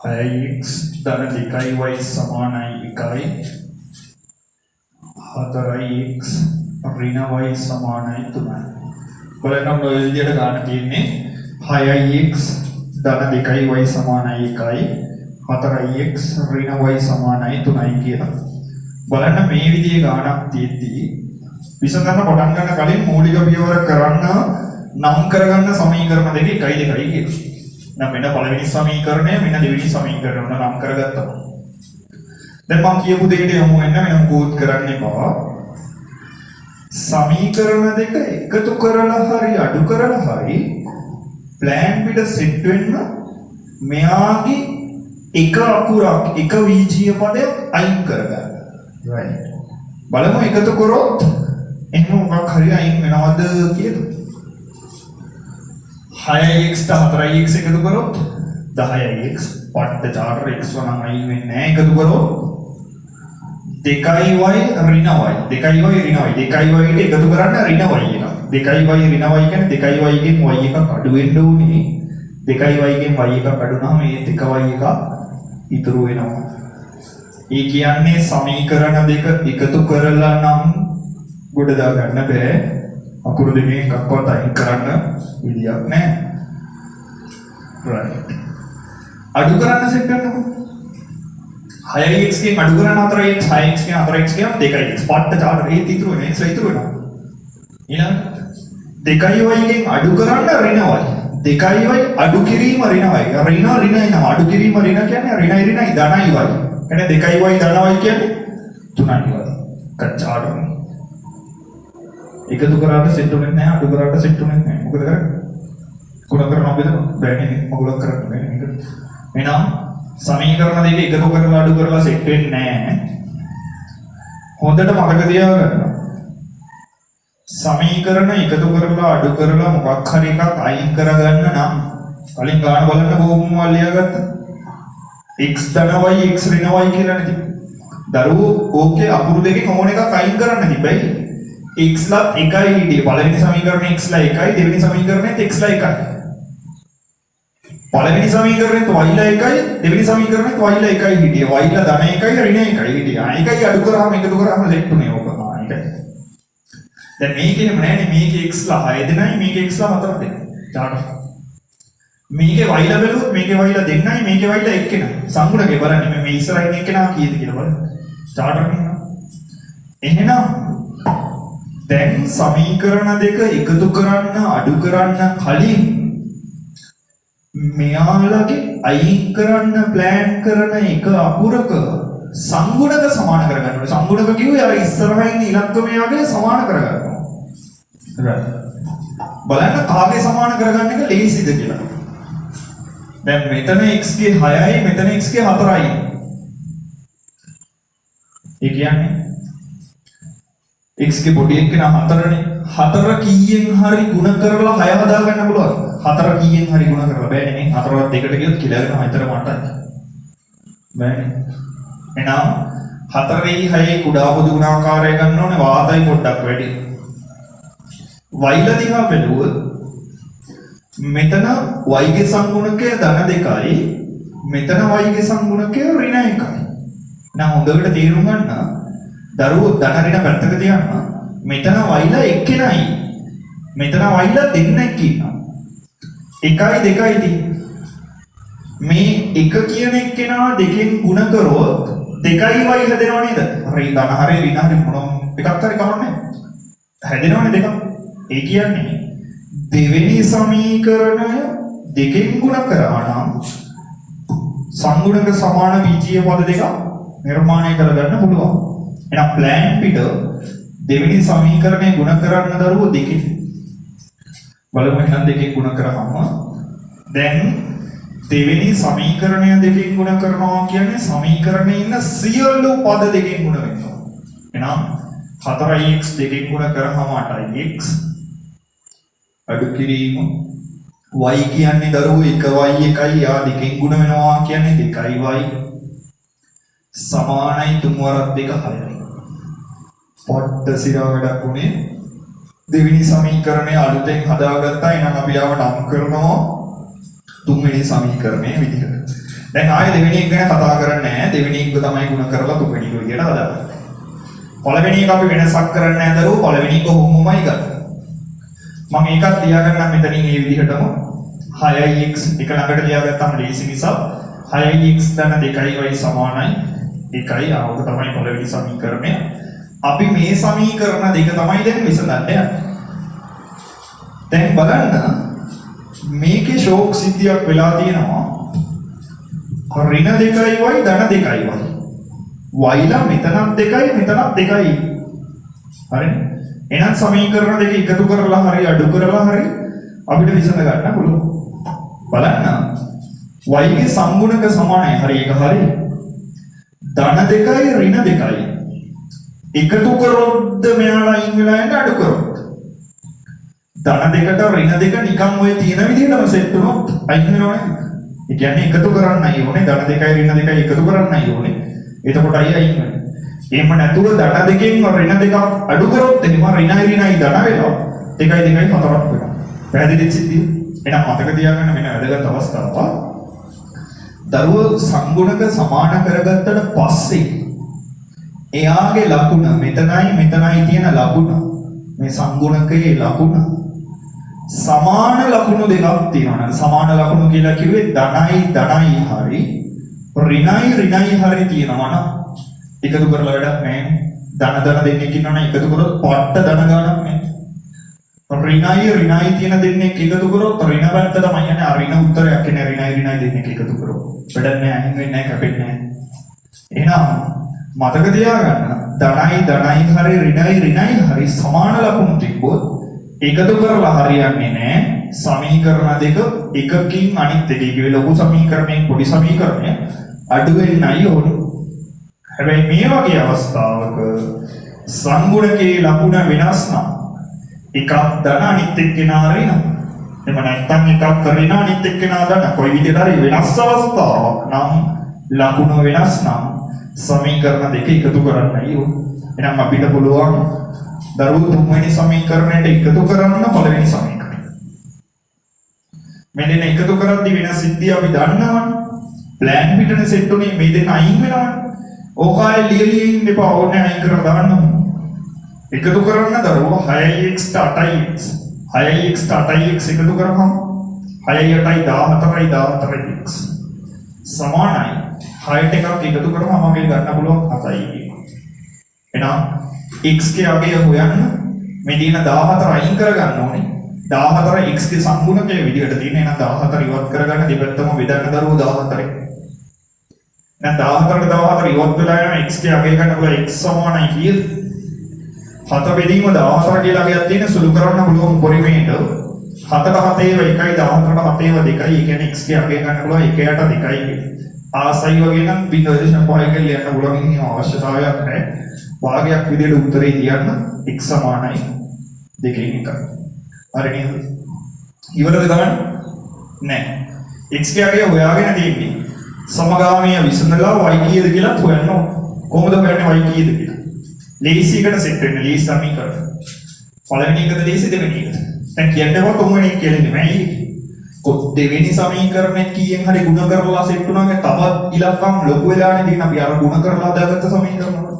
x ධන 2y සමානයි 1යි 4x ඍණ y සමානයි 3යි. බලන්න ඔය විදිහට ගන්න තියෙන්නේ 6x ධන 2y සමානයි 1යි 4x ඍණ y සමානයි 3යි කියලා. බලන්න මේ විදිහේ ගාණක් තියෙද්දි විසඳන්න පටන් ගන්න කලින් මූලික පියවර කරන්න නම් කරගන්න සමීකරණ දෙක 1 2 කියලා. නම් මෙන්න පළවෙනි සමීකරණය මෙන්න දෙවෙනි සමීකරණය නම් කරගත්තා. දැන් මම කියපු දෙයට යමු වෙන වෙනම කෝඩ් කරන්න එපා. සමීකරණ දෙක එකතු කරලා හරි අඩු කරලා හරි ප්ලෑන් පිට සෙට් වෙන්න මෙයාගේ එක අකුරක් එක වීජීය පදයක් අයින් කරගන්න. right. බලමු එකතු කරොත් එහෙනම් මොකක් හරි අයින් වෙනවද කියලා. 6x ට 4x එකතු කරොත් 10x පට්ට 4x වනම් අයින් වෙන්නේ නැහැ. එකතු කරොත් 2y ඍණ y 2y ඍණ y 2y ට එකතු කරන්න ඍණ y එනවා. 2y ඍණ y කියන්නේ 2y ගෙන් y එකක් අඩු වෙන්න ඕනේ. 2y ගෙන් y එකක් අඩු වුණාම මේ 2y එක ඉතුරු වෙනවා. ඒ කියන්නේ සමීකරණ දෙක එකතු කරලා නම් ගොඩ දා ගන්න බෑ. අකුරු දෙකෙන් එකක්වත් අයින් කරන්න විදියක් නැහැ. right. අඩු කරන්න සෙට් කරනකො 6x ගෙන් අඩු කරන්න 4x 6x ගෙන් 4x ගෙන් 2x පට්ට 4 ඒත් ඉතුරු වෙනවා. x ඉතුරු වෙනවා. ඊළඟ 2y ගෙන් අඩු කරන්න ඍණ y 2y අඩු කිරීම ඍණ y ඍණ එනවා. අඩු කිරීම ඍණ කියන්නේ ඍණයි ධනයි y. කියන්නේ 2y ධන y කියන්නේ 3y. කච්චාඩු එකතු කරාට සෙට් වෙන්නේ නැහැ. අඩු කරාට සෙට් වෙන්නේ නැහැ. මොකද කරන්නේ? ගුණ කරනවා බෙදනවා බෑනේ මගුලක් කරන්න බෑනේ මේක. එහෙනම් සමීකරණ දෙක එකතු කරලා අඩු කරලා සෙට් වෙන්නේ නැහැ. හොඳට මතක තියාගන්න. සමීකරණ එකතු කරලා අඩු කරලා මොකක් හරි එකක් අයින් කරගන්න නම් කලින් ගාන බලන්න බොහොම ලියාගත්තා. x ධන y x ඍණ y කියලා නේ තිබ්බේ. දරුවෝ ඕකේ අකුරු දෙකෙන් ඕන එකක් අයින් කරන්න තිබ්බයි. x ලත් එකයි හිටියේ. පළවෙනි සමීකරණේ x ලා එකයි, දෙවෙනි සමීකරණේත් x ලා එකයි. පළවෙනි සමීකරණෙත් y ලා එකයි, දෙවෙනි සමීකරණෙත් y ලා එකයි හිටියේ. y ලා ධන එකයි, ඍණ එකයි හිටියේ. එකයි අඩු කරාම එකතු කරාම සෙට් උනේ ඕක. එකයි. දැන් මේකේම නෑනේ මේකේ x ලා 6 දෙනයි, මේකේ x ලා 4 දෙනයි. චාට්. මේකේ y ලා බැලුවොත් මේකේ y ලා දෙන්නයි, මේකේ y ලා එක්කෙනයි. සංගුණකේ බලන්න මේ ඉස්සරහින් එක්කෙනා කීයද කියලා බලන්න. චාට් එකේ නේද? එහෙනම් දැන් සමීකරණ දෙක එකතු කරන්න අඩු කරන්න කලින් මෙයාලගේ අයින් කරන්න ප්ලෑන් කරන එක අකුරක සංගුණක සමාන කරගන්න ඕනේ. සංගුණක කිව්වේ අර ඉස්සරහින් ඉලක්කමයාගේ සමාන කරගන්නවා. right. බලන්න කාගේ සමාන කරගන්න එක ලේසිද කියලා. දැන් මෙතන x ගේ 6යි මෙතන x ගේ 4යි. ඒ කියන්නේ x ගේ පොඩි එක නා 4නේ. 4 කීයෙන් හරි ಗುಣ කරලා 6 හදා ගන්න පුළුවන්. 4 කීයෙන් හරි ಗುಣ කරලා බෑනේ නේ. 4වත් දෙකට ගියොත් කියලා වෙනවා හිතර මටත්. බෑනේ. එහෙනම් 4යි 6යි කුඩා පොදු ගුණාකාරය ගන්න ඕනේ වාතයි පොඩ්ඩක් වැඩි. y ලා දිහා බැලුවොත් මෙතන y ගේ සංගුණකය ධන 2යි මෙතන y ගේ සංගුණකය ඍණ 1යි. නම් හොඳට තේරුම් ගන්න දරුවෝ ධන ඍණ පැත්තක තියන්න. මෙතන y ලා එක්කෙනයි. මෙතන y ලා දෙන්නෙක් ඉන්නවා. 1යි 2යි තියෙන්නේ. මේ 1 කියන එක්කෙනා දෙකෙන් ಗುಣ කරොත් 2යි y හැදෙනව නේද? හරි ධන හරි ඍණ හරි මොන එකක් හරි කවන්නේ. හැදෙනවනේ දෙකක්. ඒ කියන්නේ දෙවෙනි සමීකරණය දෙකෙන් ගුණ කරා නම් සංගුණක සමාන බීජීය පද දෙක නිර්මාණය කරගන්න පුළුවන්. එහෙනම් ප්ලෑන් පිට දෙවෙනි සමීකරණය ගුණ කරන්න දරුවෝ දෙකෙන් බලමු. එහෙනම් දෙකෙන් ගුණ කරාම දැන් දෙවෙනි සමීකරණය දෙකෙන් ගුණ කරනවා කියන්නේ සමීකරණයේ ඉන්න සියලු පද දෙකෙන් ගුණ වෙනවා. එහෙනම් 4x දෙකෙන් ගුණ කරාම 8x අඩු කිරීම y කියන්නේ දරුවෝ 1y 1යි යා දෙකෙන් ගුණ වෙනවා කියන්නේ 2y සමානයි 3 වරක් 2 6යි. පොට්ට සිරා වැඩක් උනේ දෙවෙනි සමීකරණය අලුතෙන් හදාගත්තා. එහෙනම් අපි ආව නම් කරනවා තුන්වෙනි සමීකරණයේ විදිහට. දැන් ආයේ දෙවෙනි එක ගැන කතා කරන්නේ නැහැ. දෙවෙනි එක තමයි ගුණ කරලා තුන්වෙනි එක විදිහට හදාගත්තා. පළවෙනි එක අපි වෙනසක් කරන්නේ නැහැ දරුවෝ. පළවෙනි එක කොහොමමයි ගත්තා. මම ඒකත් ලියාගන්නම් මෙතනින් මේ විදිහටම 6x එක ළඟට ලියාගත්තාම ලේසි නිසා 6x ධන 2y සමානයි 1යි. ආවක තමයි පළවෙනි සමීකරණය. අපි මේ සමීකරණ දෙක තමයි දැන් විසඳන්න යන්නේ. දැන් බලන්න මේකේ ෂෝක් සිද්ධියක් වෙලා තියෙනවා. ඍණ 2y ධන 2y. y ලා මෙතනත් 2යි මෙතනත් 2යි. හරිනේ. එහෙනම් සමීකරණ දෙක එකතු කරලා හරි අඩු කරලා හරි අපිට විසඳ ගන්න පුළුවන්. බලන්න y ගේ සංගුණක සමානයි. හරි ඒක හරි. ධන 2යි ඍණ 2යි. එකතු කරොත්ද මෙයාලා අයින් වෙලා යන්න අඩු කරොත්. ධන දෙකට ඍණ දෙක නිකන් ඔය තියෙන විදිහටම සෙට් වුණොත් අයින් වෙනවනේ. ඒ කියන්නේ එකතු කරන්නයි ඕනේ. ධන 2යි ඍණ 2යි එකතු කරන්නයි ඕනේ. එතකොටයි අයින් වෙන්නේ. එහෙම නැතුව ධන දෙකෙන් ඍණ දෙකක් අඩු කරොත් එහෙම ඍණයි ඍණයි ධන වෙනවා. 2යි 2යි 4ක් වෙනවා. පැහැදිලිද සිද්ධිය? එහෙනම් මතක තියාගන්න වෙන වැදගත් අවස්ථාවක්. දරුවෝ සංගුණක සමාන කරගත්තට පස්සේ එයාගේ ලකුණ මෙතනයි තියෙන ලකුණ මේ සංගුණකයේ ලකුණ සමාන ලකුණු දෙකක් තියෙනවා. සමාන ලකුණු කියලා කිව්වේ ධනයි හරි ඍණයි හරි තියෙනවා නම් එකතු කරලා වැඩක් නැහැ. ධන දෙන්නෙක් ඉන්නවනේ එකතු කරොත් පට්ට ධන ගානක් නැහැ. ඍණයි තියෙන දෙන්නෙක් එකතු කරොත් ඍණ පැත්ත තමයි යන්නේ. අර ඍණ උත්තරයක් එන්නේ ඍණයි දෙන්නෙක් එකතු කරොත්. වැඩක් නැහැ, අයින් වෙන්නේ නැහැ, කැපෙන්නේ නැහැ. එහෙනම් මතක තියාගන්න ධනයි හරි ඍණයි හරි සමාන ලකුණු තිබ්බොත් එකතු කරලා හරියන්නේ නැහැ. සමීකරණ දෙක එකකින් අනිත් එකේ ලොකු සමීකරණයෙන් පොඩි සමීකරණය අඩු වෙන්නයි ඕනේ. හැබැයි මේ වගේ අවස්ථාවක සංගුණකේ ලකුණ වෙනස් නම් එකක් ධන අනිත් එක්කෙනා ඍණ. එම නැත්තම් එකක් ඍණ අනිත් එක්කෙනා ධන. කොයි විදිහට හරි වෙනස් අවස්ථාවක් නම් ලකුණ වෙනස් නම් සමීකරණ දෙක එකතු කරන්නයි ඕනේ. එහෙනම් අපිට පුළුවන් දරුවෝ තුන්වෙනි සමීකරණයට එකතු කරන්න පළවෙනි සමීකරණය. මේ දෙන එකතු කරද්දී වෙන සිද්ධිය අපි දන්නවනේ. ප්ලෑන් පිටනේ සෙට් උනේ මේ දෙන අයින් වෙනවනේ. ඕකයි ලියලින් දෙපා ඕනේ අයින් කරලා දාන්න. එකතු කරන්න දරුවෝ 6x 8x 6x 8x එකතු කරපම් 6 8යි 14යි 14x සමානයි 6ට එකක් එකතු කරපම අපේ ගන්න පුළුවන් 7යි. එහෙනම් x ගේ අගය හොයන්න මේ දින 14 අයින් කරගන්න ඕනේ. 14 x ගේ සම්පූර්ණකයේ විදිහට තියෙන. එහෙනම් 14 ඉවත් කරගන්න දෙපැත්තම බෙදන්න දරුවෝ 14. දැන් 14ට 14 ඉවත් වෙලා යන x ගේ අගය ගන්න පුළුවන් x සමානයි කීයද? 7 බෙදීම 14 කියලා අගයක් තියෙන සුළු කරන්න පුළුවන් පරිමේට 7ට 7 ඒව 1යි 14ට 7 ඒව 2යි. ඒ කියන්නේ x ගේ අගය ගන්න පුළුවන් 1යට 2යි කියලා. ආසයි වගේ නම් 0.5 කියලා ලියන්න පුළුවන්. ඉතින් අවශ්‍යතාවයක් නැහැ. භාගයක් විදිහට උත්තරේ තියන්න x සමානයි 2කින් 1යි. හරි නේද? ඉවරද ගමන්? නැහැ. x ගේ අගය හොයාගෙන තියෙන්නේ. සමගාමීය විසඳලා y කීයද කියලා හොයන්න ඕන. කොහොමද හොයන්නේ y කීයද කියලා? ලේසි එකට සෙට් වෙන්න ලේසි සමීකරණ. පළවෙනි එකද ලේසි දෙවෙනි එකද? දැන් කියන්නකො තුන්වෙනි එක කියලා නෙමෙයි. දෙවෙනි සමීකරණය කීයෙන් හරි ගුණ කරලා සෙට් වුණාගේ තවත් ඉලක්කම් ලොකු වෙලානේ තියෙන අපි අර ගුණ කරලා හදාගත්ත සමීකරණ වල.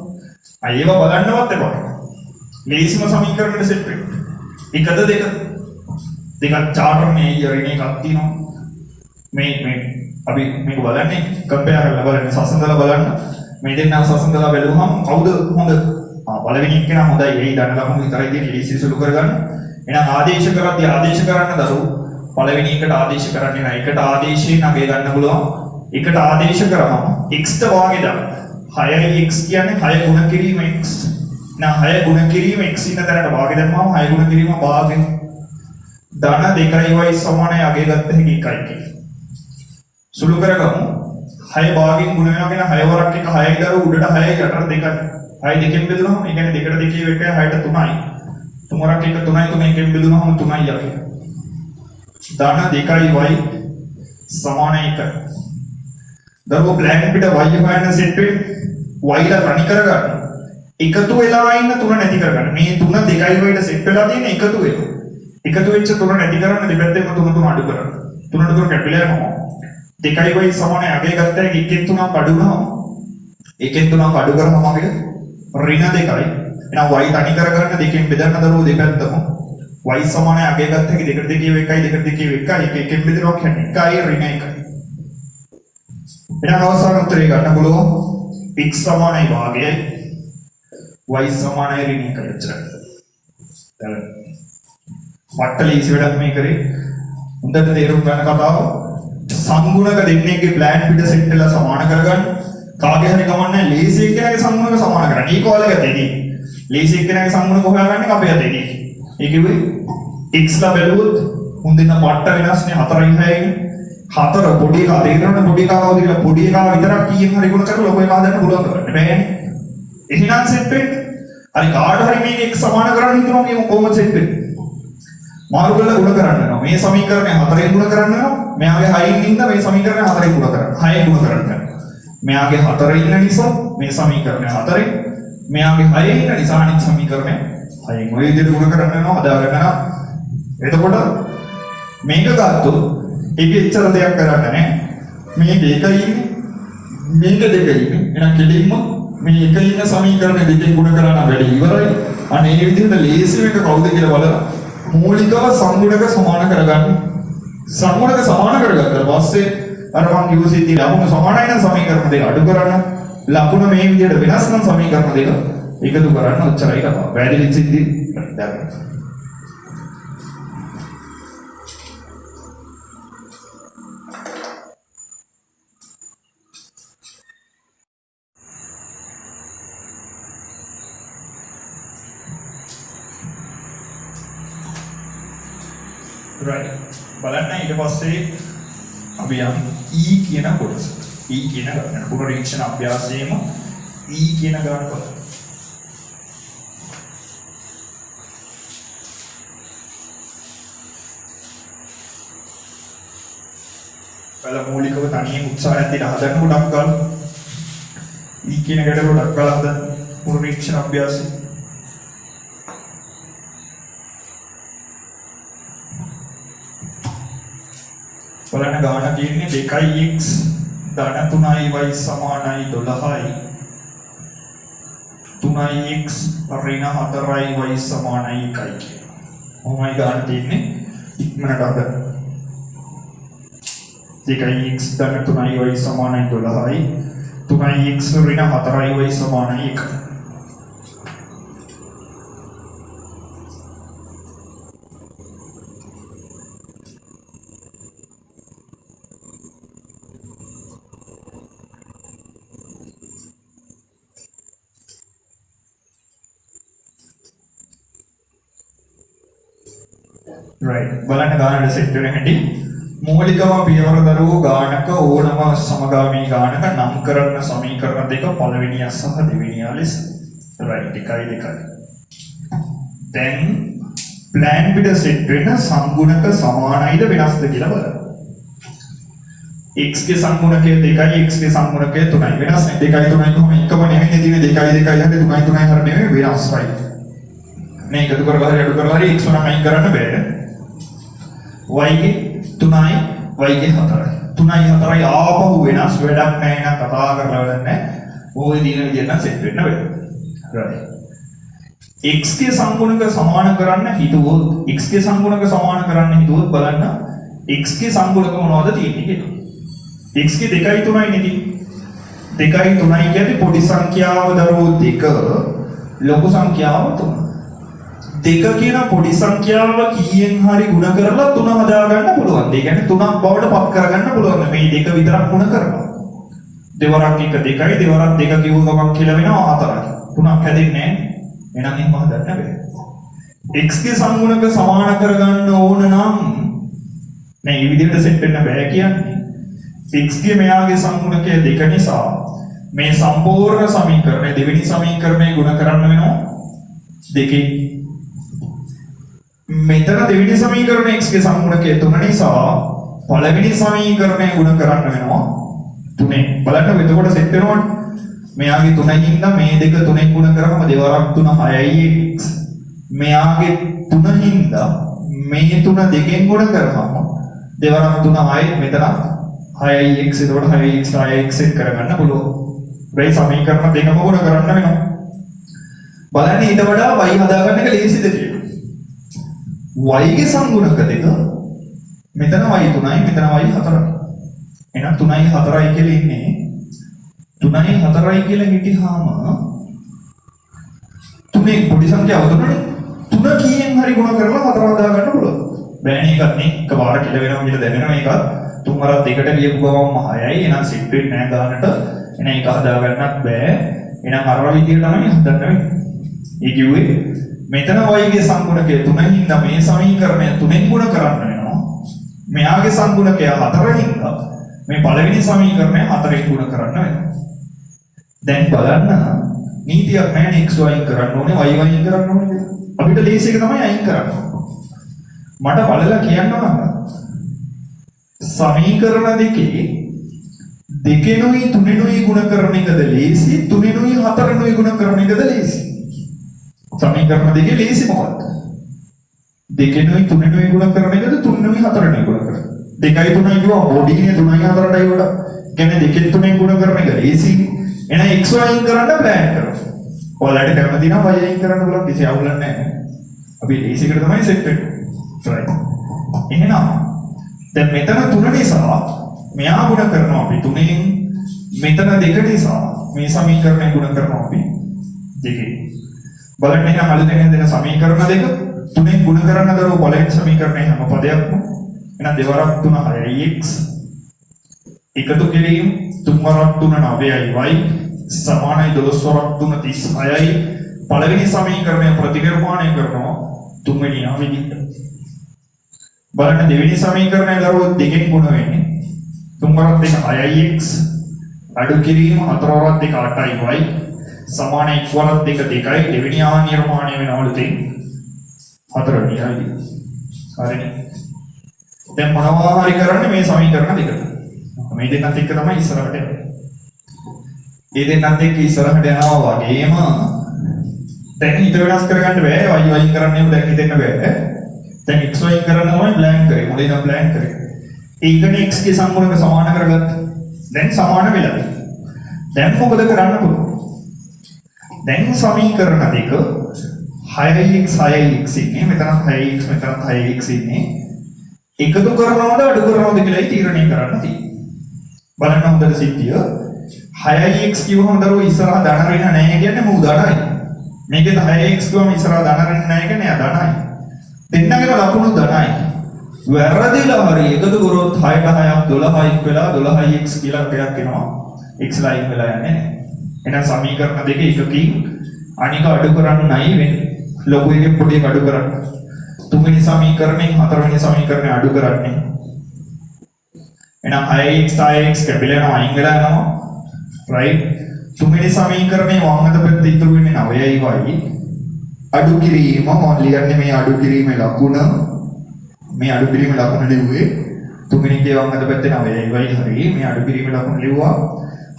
අයව බලන්නවත් එපා. ලේසිම සමීකරණයට සෙට් වෙන්න. එකද දෙකද? දෙකක් චාටර් මේ ඊයරින් එකක් තියෙනවා. මේ අපි මේක බලන්නේ කම්පෙයාර් කරලා බලන්න සසඳලා බලන්න. මේ දෙන්නා සසඳලා බැලුවහම කවුද හොඳ? පළවෙනි එක්කෙනා හොඳයි. ඒ ධන ලකුණු විතරයි තියෙන්නේ. ලේසි සුළු කරගන්න. එහෙනම් ආදේශ කරද්දී ආදේශ කරන්න දරුවෝ පළවෙනි එකට ආදේශ කරන්නේ නැහැ. එකට ආදේශයෙන් අගය ගන්න පුළුවන්. එකට ආදේශ කරාම x ට වාගේ දාන්න. 6x කියන්නේ 6 ගුණ කිරීම x. එහෙනම් 6 ගුණ කිරීම x ඉන්න තැනට වාගේ දැම්මම 6 ගුණ කිරීම භාගය. ධන 2y සමානයි අගය ගත්ත හැකි 1යි කියලා. සුළු කරගමු. 6 භාගයෙන් ගුණ වෙනවා කියන 6 වරක් එක 6යි දරුවෝ උඩට 6යි යටට 2යි. 6 දෙකෙන් බෙදුනහම ඒ කියන්නේ 2ට 2 1යි 6ට 3යි. 3 වරක් එක 3යි 3 එකෙන් බෙදුනහම 3යි යකි. ධන 2y සමාන 1. දරුවෝ ප්ලෑන් පිට y හොයන්න සෙට් වෙන්නේ y ලා තනි කරගන්න. එකතු වෙලා ඉන්න 3 නැති කරගන්න. මේ 3 2y වලට සෙට් වෙලා තියෙන එකතු වෙනවා. එකතු වෙච්ච 3 නැති කරන්න දෙපැත්තෙම 3 3 අඩු කරන්න. 3ට 3 කැපිලා යනවා. 2y සමාන අගය ගත්තා 1කින් 3ක් අඩු වෙනවා. 1කින් 3ක් අඩු කරාම අපිට ඍණ 2යි. එහෙනම් y තනි කරගන්න 2කින් බෙදන්න දරුවෝ දෙපැත්තම y සමානයි අගය ගත්ත හැකි 2ට 2 1යි 2ට 2 1යි 1කින් බෙදනවා කියන්නේ 1යි ඍණ 1යි. එහෙනම් අවසාන උත්තරේ ගන්න පුළුවන් x සමානයි භාගයයි y සමානයි ඍණ 1යි එච්චරයි. දැන් වට්ටලී ඉසි වැඩක් මේ කරේ. හොඳට තේරුම් ගන්න කතාව. සංගුණක දෙන්නෙක්ගේ ප්ලෑන් පිට සෙට් වෙලා සමාන කරගන්න. කාගේ හරි කමන්නේ ලේසි එක්කෙනාගේ සංගුණක සමාන කරන්න. ඊ කෝල් එක තේදී. ලේසි එක්කෙනාගේ සංගුණක හොයාගන්නේ අපේ අතේදී. ඒ කිව්වේ x ලා බැලුවොත් හොඳින් මට්ට වෙනස්නේ 4යි 6යි 4 පොඩි එකා තේරෙනවනේ පොඩි එකා කවුද කියලා පොඩි එකා විතරක් කීයෙන් හරි ගුණ කරලා ලොකු එකා හදන්න පුළුවන් කරන්නේ බෑනේ. එහෙනම් සෙට් වෙන්නේ. හරි කාට හරි මේක x සමාන කරන්න හිතනවා කියමු කොහොමද සෙට් වෙන්නේ? මාරු කරලා ගුණ කරන්න වෙනවා. මේ සමීකරණය 4ෙන් ගුණ කරන්න වෙනවා. මෙයාගේ 6න් ඉන්න මේ සමීකරණය 4ෙන් ගුණ කරන්න. 6ෙන් ගුණ කරන්න. මෙයාගේ 4 ඉන්න නිසා මේ සමීකරණය 4ෙන් මෙයාගේ 6 ඉන්න නිසා අනිත් සමීකරණය 6ෙන් ඔය විදිහට ගුණ කරන්න වෙනවා හදාගන්න. එතකොට මේක ගත්තොත් ඒක එච්චර දෙයක් කරන්න නැහැ. මේක එකයි ඉන්නේ. මේක දෙකයි ඉන්නේ. එහෙනම් කෙලින්ම මේ එක ඉන්න සමීකරණ දෙකෙන් ගුණ කරන්න වැඩි ඉවරයි. අනේ මේ විදිහට ලේසිම එක කවුද කියලා බලලා මූලිකව සංගුණක සමාන කරගන්න. සංගුණක සමාන කරගත්තා පස්සේ අර මං කිව්ව සිද්ධිය ලකුණු සමානයි නම් සමීකරණ දෙක අඩු කරන්න. ලකුණු මේ විදිහට වෙනස් නම් සමීකරණ දෙක එකතු කරන්න ඔච්චරයි කතාව. වැඩි සිද්ධිය දැන් right බලන්න ඊට පස්සේ අපි යම් E කියන කොටස E කියන ගන්න පුනරීක්ෂණ අභ්‍යාසයේම E කියන ගන්න බලන්න. බල මූලිකව තනියෙන් උත්සාහයක් දීලා හදන්න ගොඩක් ගන්න. E කියන ගැට ගොඩක් ගාලා හදන්න පුනරීක්ෂණ අභ්‍යාසය. බලන්න ගාන තියෙන්නේ 2x ධන 3y සමානයි 12යි 3x ඍණ 4y සමානයි 1යි කියලා. ඔහොමයි ගාන තියෙන්නේ ඉක්මනට අද 2x ධන 3y සමානයි 12යි 3x ඍණ 4y සමානයි 1යි. right බලන්න ගානට සෙට් වෙන හැටි මූලිකව පියවර දරවූ ගානක ඕනම සමගාමී ගානක නම් කරන සමීකරණ දෙක පළවෙනිය සහ දෙවෙනිය ලෙස right 1 2 දැන් plan පිට සෙට් වෙන සංගුණක සමානයිද වෙනස්ද කියලා බලන්න. x ගේ සංගුණකය 2යි x ගේ සංගුණකය 3යි වෙනස් නැහැ. 2යි 3යි කොහොම එකම නෙවෙයි තියෙන්නේ 2යි 2යි හරි 3යි 3යි හරි නෙවෙයි වෙනස් right. මේ එකතු කරලා හරි අඩු කරලා හරි x උනම් අයින් කරන්න බෑ. y ගේ 3යි y ගේ 4යි 3යි 4යි ආපහු වෙනස් වැඩක් නැහැ නේද කතා කරලා වැඩක් නැහැ. ඕකේ දින විදියට නම් සෙට් වෙන්න බෑ. right. x ගේ සංගුණක සමාන කරන්න හිතුවොත් x ගේ සංගුණක සමාන කරන්න හිතුවොත් බලන්න x ගේ සංගුණක මොනවද තියෙන්නේ කියලා. x ගේ 2යි 3යි නෙදී 2යි 3යි කියන්නේ පොඩි සංඛ්‍යාව දරවූ 2 ලොකු සංඛ්‍යාව 3. 2 කියන පොඩි සංඛ්‍යාව කීයෙන් හරි ගුණ කරලා 3 හදා ගන්න පුළුවන්. ඒ කියන්නේ 3ක් බවට පත් කරගන්න පුළුවන්. මේ 2 විතරක් ගුණ කරනවා. දෙවරක් 1 2යි දෙවරක් 2 කිව්ව ගමන් කියලා වෙනවා 4යි. 3ක් හැදෙන්නේ නැහැ. එහෙනම් එහෙම හදන්න බෑ. x ගේ සංගුණක සමාන කරගන්න ඕන නම් මේ විදිහට සෙට් වෙන්න බෑ කියන්නේ. x ගේ මෙයාගේ සංගුණකය 2 නිසා මේ සම්පූර්ණ සමීකරණය දෙවෙනි සමීකරණය ගුණ කරන්න වෙනවා 2කින්. මෙතන දෙවෙනි සමීකරණය x ගේ සංගුණකය 3 නිසා පළවෙනි සමීකරණය ගුණ කරන්න වෙනවා 3. බලන්න එතකොට සෙට් වෙනවනේ. මෙයාගේ 3 හින්දා මේ දෙක 3ෙන් ගුණ කරාම දෙවරක් 3 6යි x. මෙයාගේ 3 හින්දා මේ 3 දෙකෙන් ගුණ කරාම දෙවරක් 3 6යි මෙතන 6යි x. එතකොට 6x 6x එක් කරගන්න පුළුවන්. මේ සමීකරණ දෙකම ගුණ කරන්න වෙනවා. බලන්න ඊට වඩා y හදාගන්න එක ලේසිද කියලා. y ගේ සංගුණක දෙක මෙතන y 3යි මෙතන y 4යි. එහෙනම් 3යි 4යි කියලා ඉන්නේ 3යි 4යි කියලා හිටියාම 3 පොඩි සංඛ්‍යාව තුනනේ 3 කීයෙන් හරි ගුණ කරලා 4 හදා ගන්න පුළුවන්. බෑනේ එකක් නේ එකපාර කියලා වෙනවා කියලා දැනෙනවා මේක 3 වරක් දෙකට ගියපු ගමන්ම 6යි. එහෙනම් සෙට් වෙන්නේ නැහැ ගානට. එහෙනම් ඒක හදා ගන්නත් බෑ. එහෙනම් අර විදිහට තමයි හදන්න වෙන්නේ. ඒ කිව්වේ මෙතන y ගේ සංගුණකය 3 හින්දා මේ සමීකරණය 3ෙන් ගුණ කරන්න වෙනවා. මෙයාගේ සංගුණකය 4 හින්දා මේ පළවෙනි සමීකරණය 4ෙන් ගුණ කරන්න වෙනවා. දැන් බලන්න නීතියක් නැහැ x y කරන්න ඕනේ y y කරන්න ඕනේ කියලා. අපිට ලේසි එක තමයි අයින් කරන්න. මට බලලා කියන්න ඕන. සමීකරණ දෙකේ දෙකෙනුයි තුනෙනුයි ගුණ කරන එකද ලේසි, තුනෙනුයි හතරෙනුයි ගුණ කරන එකද ලේසි? සමීකරණ දෙකේ ලේසි මොකක්ද? දෙකෙනුයි තුනෙනුයි ගුණ කරන එකද තුනෙනුයි හතරෙනුයි ගුණ කරන? 2යි 3යි කියවා බොඩිනේ 3යි 4ටයි වඩා. කියන්නේ දෙකෙන් තුනෙන් ගුණ කරන එක ලේසි. එහෙනම් x y කරන්න ප්ලෑන් කරමු. ඔයාලට කරන්න දිනවා y කරන්න බලන්න කිසි අවුලක් නැහැ. අපි ලේසිකට තමයි සෙට් වෙන්නේ. right. එහෙනම් දැන් මෙතන 3 නිසා මෙයා ගුණ කරනවා අපි 3න්, මෙතන 2 නිසා මේ සමීකරණය ගුණ කරනවා අපි 2කින්. බලන්න එහෙනම් අලුතෙන් දෙන සමීකරණ දෙක 3න් ගුණ කරන්න දරෝ පළවෙනි සමීකරණය හැම පදයක්ම එහෙනම් දෙවරක් 3 6x එකතු කිරීම 3 වරක් 3 9යි y සමානයි 12 වරක් 3 36යි. පළවෙනි සමීකරණය ප්‍රතිනිර්මාණය කරනවා තුන්වෙනි විදිහට. බලන්න දෙවෙනි සමීකරණය දරුවෝ දෙකෙන් ගුණ වෙන්නේ. තුන්වරත් දෙක 6x අඩු කිරීම හතරවරත් දෙක 8y සමාන x වරත් දෙක 2යි දෙවෙනි ආනිර්මාණය වෙනවලු තියෙන්නේ. හතරවෙනි හරියි. හරිනේ. දැන් මොනවා හරි කරන්නේ මේ සමීකරණ දෙකට. මේ දෙන්නත් එක්ක තමයි ඉස්සරහට යන්නේ. මේ දෙන්නත් එක්ක ඉස්සරහට යනවා වගේම දැන් හිත වෙනස් කරගන්න බෑ. y y කරන්නේම දැන් හිතෙන්න බෑ. දැන් x y කරන්න ඕනේ බ්ලැන්ක් කරේ. මුලින් නම් බ්ලැන්ක් කරේ. ඒකනේ x ගේ සම්මුණක සමාන කරගත්තා. දැන් සමාන වෙලා. දැන් මොකද කරන්න පුළුවන්? දැන් සමීකරණ දෙක 6x 6x ඉන්නේ. මෙතන 6x මෙතන 6x ඉන්නේ. එකතු කරනවද අඩු කරනවද කියලා තීරණය කරන්න තියෙනවා. බලන්න හොඳට සිද්ධිය 6x කිව්වම දරුවෝ ඉස්සරහා ධන ඍණ නැහැ කියන්නේ මූ ධනයි. මේකේ 6x කිව්වම ඉස්සරහා ධන ඍණ නැහැ කියන්නේ එයා ධනයි. දෙන්නගේම ලකුණු ධනයි. වැරදිලා හරි එකතු කරොත් 6ට 6ක් 12ක් වෙලා 12x කියලා දෙයක් එනවා. x ලයින් වෙලා යන්නේ නැහැ. එහෙනම් සමීකරණ දෙක එකකින් අනික අඩු කරන්නයි වෙන්නේ. ලොකු එකෙන් පොඩි එක අඩු කරන්න. තුන්වෙනි සමීකරණයෙන් හතරවෙනි සමීකරණය අඩු කරන්නේ. එහෙනම් 6x 6x කැපිලා යනවා අයින් වෙලා යනවා. right? තුන්වෙනි සමීකරණේ වම් අත පැත්තේ ඉතුරු වෙන්නේ 9y අඩු කිරීම මම ලියන්නේ මේ අඩු කිරීමේ ලකුණ. මේ අඩු කිරීමේ ලකුණ ලිව්වේ තුන්වෙනි එකේ වම් අත පැත්තේ 9y හරි මේ අඩු කිරීමේ ලකුණ ලිව්වා.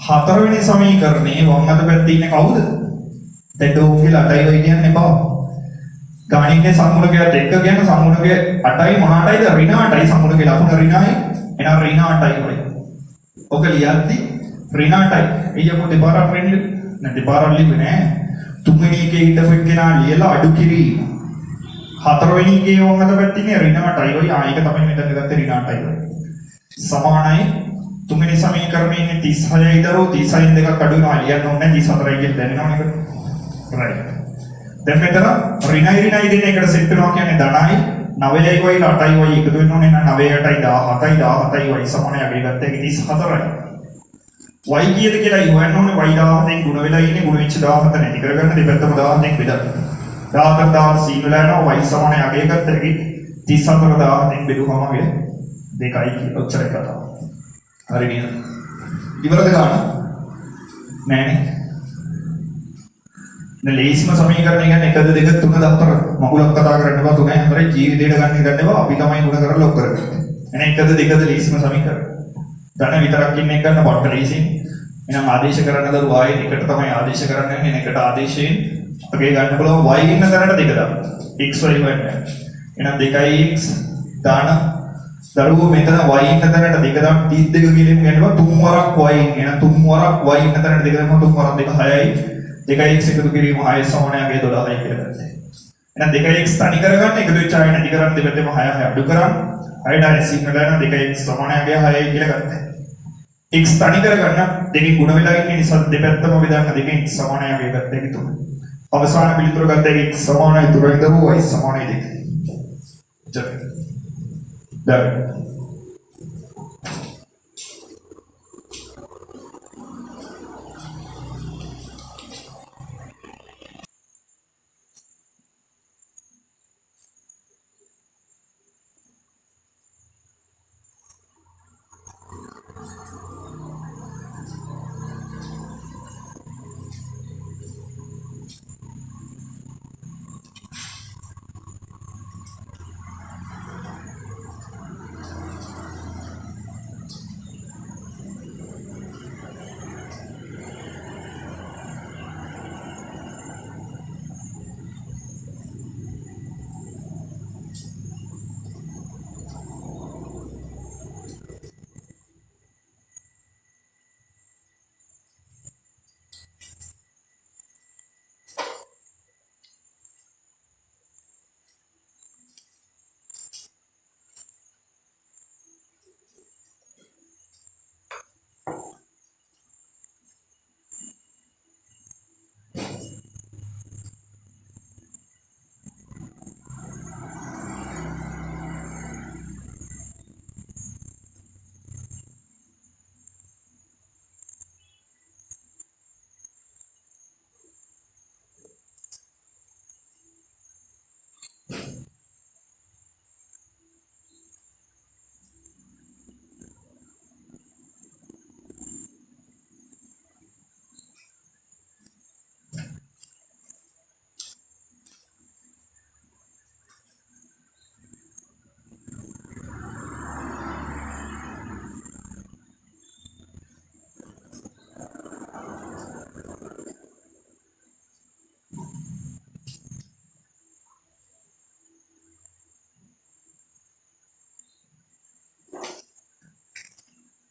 හතරවෙනි සමීකරණේ වම් අත පැත්තේ ඉන්නේ කවුද? දැන් ඩෝගේ 8y කියන්නේ බා. ගාණිකේ සම්මුඛයට එක්ක කියන සම්මුඛයේ 8යි මොනටයිද ඍණ 8යි සම්මුඛයේ ලකුණ ඍණයි. එහෙනම් ඍණ 8යි වයි. ඔක ලියද්දි ඍණ 8යි. එయ్యපො දෙපාරක් ඍණ නැත්නම් දෙපාරක් ලිව්වේ නෑ. තුන්වෙනි එකේ හිටපු කෙනා ලියලා අඩු කිරීම. හතරවෙනි එකේ වම් අත පැත්තේ ඉන්නේ ඍණ 8යි වයි. ඒක තමයි මෙතන ගත්තේ ඍණ 8යි වයි. සමානයි තුන්වෙනි සමීකරණයේ ඉන්නේ 36යි දරුවෝ 36න් දෙකක් අඩු වෙනවා ලියන්න ඕනේ 34යි කියලා දැනෙනවනේ ඒක. right. දැන් මෙතන ඍණයි ඍණයි දෙන එකට සෙට් වෙනවා කියන්නේ ධනයි 9යි වයි 8යි වයි එකතු වෙන්න ඕනේ නම් 9යි 8යි 17යි 17යි වයි සමානයි අපි ගත්ත එක 34යි. y කීයද කියලා හොයන්න ඕනේ y 17න් ගුණ වෙලා ඉන්නේ ගුණ වෙච්ච 17 නැති කරගන්න දෙපැත්තම 17න් බෙදන්න. 17 17 සීන වෙලා යනවා y සමානයි අගය ගත්ත එකේ 34 17න් බෙදුවම වගේ 2යි කියලා ඔච්චරයි කතාව. හරි නේද? ඉවරද ගන්න? නෑනේ. දැන් ලේසිම සමීකරණය කියන්නේ 1 2 3 4 මගුලක් කතා කරන්න බෑ 3 4යි ජීවිතේට ගන්න ගන්න බෑ අපි තමයි ගුණ කරලා ලොක් කරගන්නේ. එහෙනම් 1 2 ලේසිම සමීකරණ. ධන විතරක් ඉන්න එක ගන්න බට්ට ලේසින්. එහෙනම් ආදේශ කරන්න දරුවෝ ආයෙත් එකට තමයි ආදේශ කරන්න යන්නේ. එකට ආදේශයෙන් අපේ ගන්න පුළුවන් y ඉන්න තැනට 2 දාන්න. x y වෙන්නේ. එහෙනම් 2x දාන දරුවෝ මෙතන y ඉන්න තැනට 2 දාන්න 32 කියලා කියනවා 3 වරක් y ඉන්නේ. එහෙනම් 3 වරක් y ඉන්න තැනට 2 දාන්න 3 වරක් 2 6යි. 2x එකතු කිරීම 6 සමානයගේ 12යි කියලා ගත්තා. එහෙනම් 2x තනි කරගන්න එකතු වෙච්ච ආයෙ නැති කරන්න දෙපැත්තෙම 6 6 අඩු කරන් 6 සිංහල යන 2x සමානයගේ 6යි කියලා ගත්තා. x තනි කරගන්න දෙකෙන් ගුණ වෙලා ඉන්නේ නිසා දෙපැත්තම බෙදන්න 2x සමානයගේ ගත්තා ඒක තුන. අවසාන පිළිතුර ගත්ත එක x සමානයි 3යි දරුවෝ y සමානයි 2යි. ජය. දැන්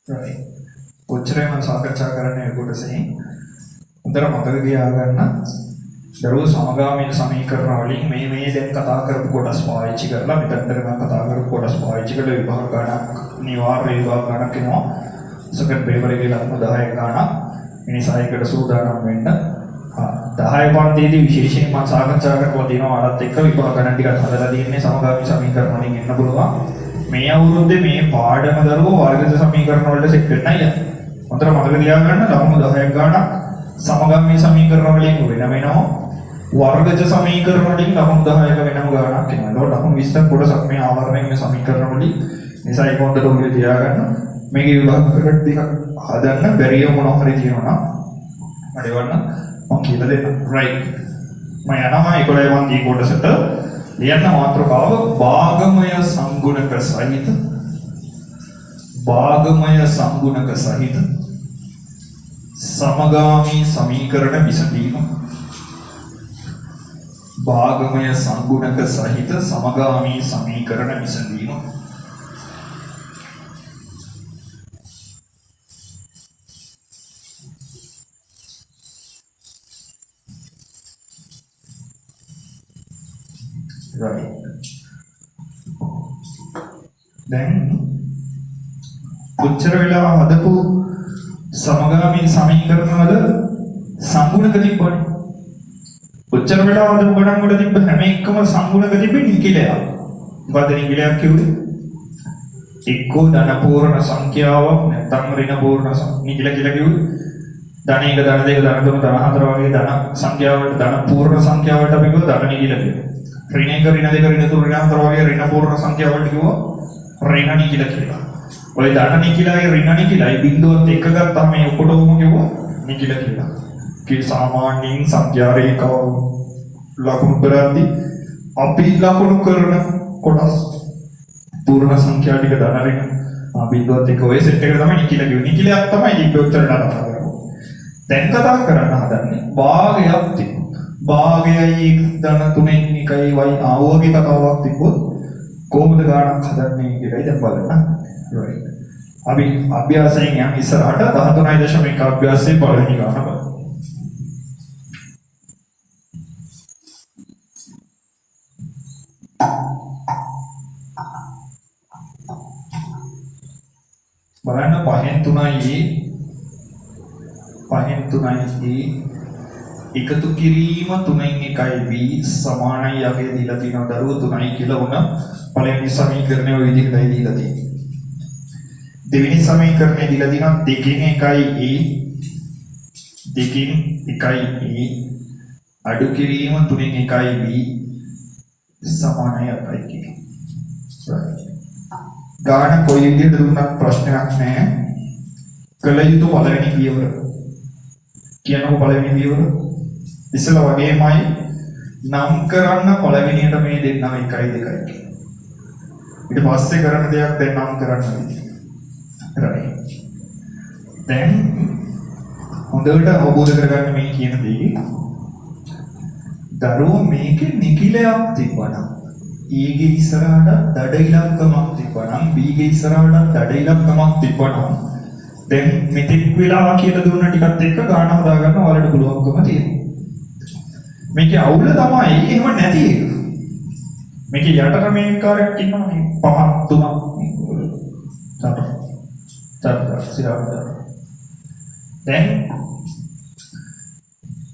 right. කොච්චරයි මම සාකච්ඡා කරන්නේ කොටසේ උදේට මතක තියාගන්න දරුවෝ සමගාමී සමීකරණ වලින් මේ දැන් කතා කරපු කොටස් පාවිච්චි කරලා මෙතනට ගන්න කතා කරපු කොටස් පාවිච්චි කරලා විභාග ගණක් නිවාර්ය විභාග ගණක් එනවා සෙකන්ඩ් පේපර් එකේ ලකුණු 10 ගණක් මිනිසා එකට සූදානම් වෙන්න 10 පන්තියේදී විශේෂයෙන් මම සාකච්ඡා කරලා තියෙනවා අරත් එක්ක විභාග ගණන් ටිකක් හදලා තියෙන්නේ සමගාමී සමීකරණ වලින් එන්න පුළුවන් මේ අවුරුද්දේ මේ පාඩම දරුවෝ වර්ගජ සමීකරණ වලට සෙට් වෙන්නයි යන්නේ හොඳට මතක තියාගන්න ලකුණු 10ක් ගණක් සමගාමී සමීකරණ වලින් වෙනවා වර්ගජ සමීකරණ වලින් ලකුණු 10ක වෙනම ගණනක් එනවා. ඒකට ලකුණු 20ක් කොටසක් මේ ආවරණයෙන් මේ සමීකරණ වලින් නිසා ඒක හොඳට ඔළුවේ තියාගන්න. මේකේ විභාග කට ටිකක් හදන්න බැරිය මොනවා හරි තියෙනවා නම් මට එවන්න මම කියලා දෙන්න. right. මම යනවා 11 වන්ති කොටසට ලියන්න මාතෘකාව භාගමය සංගුණක සහිත සමගාමී සමීකරණ විසඳීම භාගමය සංගුණක සහිත සමගාමී සමීකරණ විසඳීම right then කොච්චර වෙලා හදපු සමගාමී සමීකරණ වල සංගුණක තිබ්බනේ කොච්චර වෙලා හදපු ගණන් වල තිබ්බ හැම එකම සංගුණක තිබ්බේ නිකිලයක් මොකද නිකිලයක් කිව්වේ එක්කෝ ධන පූර්ණ සංඛ්‍යාවක් නැත්නම් ඍණ පූර්ණ නිකිල කියලා කිව්වේ ධන 1 ධන 2 ධන 3 ධන 4 වගේ ධන සංඛ්‍යාවලට ධන පූර්ණ සංඛ්‍යාවලට අපි කිව්වා ධන නිකිල කියලා ඍණ 1 ඍණ 2 ඍණ 3 ඍණ 4 වගේ ඍණ පූර්ණ සංඛ්‍යාවලට කිව්වා ඍණ නිකිල කියලා ඔය ධන නිකිලයි ඍණ නිකිලයි බිඳුවත් එක ගත්තාම මේ ඔකොටම කිව්වා නිකිල කියලා කී සාමාන්‍යයෙන් සංඛ්‍යා රේඛාව ලකුණු කරද්දී අපි ලකුණු කරන කොටස් පූර්ණ සංඛ්‍යා ටික ධන ඍණ බිඳුවත් එක ඔය සෙට් එකට තමයි නිකිල කිව්වේ නිකිලයක් තමයි ඉක්කොච්චර කතා කරන්නේ දැන් කතා කරන්න හදන්නේ භාගයක් තිබුණා භාගයයි ධන 3න් එකයි y ආවෝගේ කතාවක් තිබ්බොත් කොහොමද ගාණක් හදන්නේ කියලායි දැන් බලන්න right අපි අභ්‍යාසයෙන් යම් ඉස්සරහට 13.1 අභ්‍යාසයේ පළවෙනි ගාන බලමු බලන්න පහෙන් 3යි එකතු කිරීම 3න් 1යි v සමානයි යගේ දීලා තියෙනවා දරුවෝ 3යි කියලා වුණ පළවෙනි සමීකරණය ඔය විදිහටයි දීලා තියෙන්නේ දෙවෙනි සමීකරණය දීලා තියෙනවා 2න් 1යි අඩු කිරීම 3න් 1යි v සමානයි අපයි කියන්නේ ගාන කොයි විදිහට දුන්නත් ප්‍රශ්නයක් නැහැ කළ යුතු පළවෙනි පියවර කියනකො පළවෙනි පියවර ඉස්සෙල්ලා වගේමයි නම් කරන්න පළවෙනියට මේ දෙන්නම 1යි 2යි ඊට පස්සේ කරන දෙයක් දැන් නම් කරන්න right දැන් හොඳට අවබෝධ කරගන්න මේ කියන දේ දරුවෝ මේකේ නිකිලයක් තිබ්බනම් ඊගේ ඉස්සරහට දඩ ඉලක්කමක් තිබ්බනම් බීගේ ඉස්සරහට දඩ ඉලක්කමක් තිබ්බනම් දැන් මෙතෙක් වෙලා කියලා දුන්න ටිකත් එක්ක ගාන හදා ගන්න ඔයාලට පුළුවන්කම තියෙනවා. මේකේ අවුල තමයි එහෙම නැති එක. මේකේ යටට මේ කාර්යයක් ඉන්නවනේ 5 3 දැන්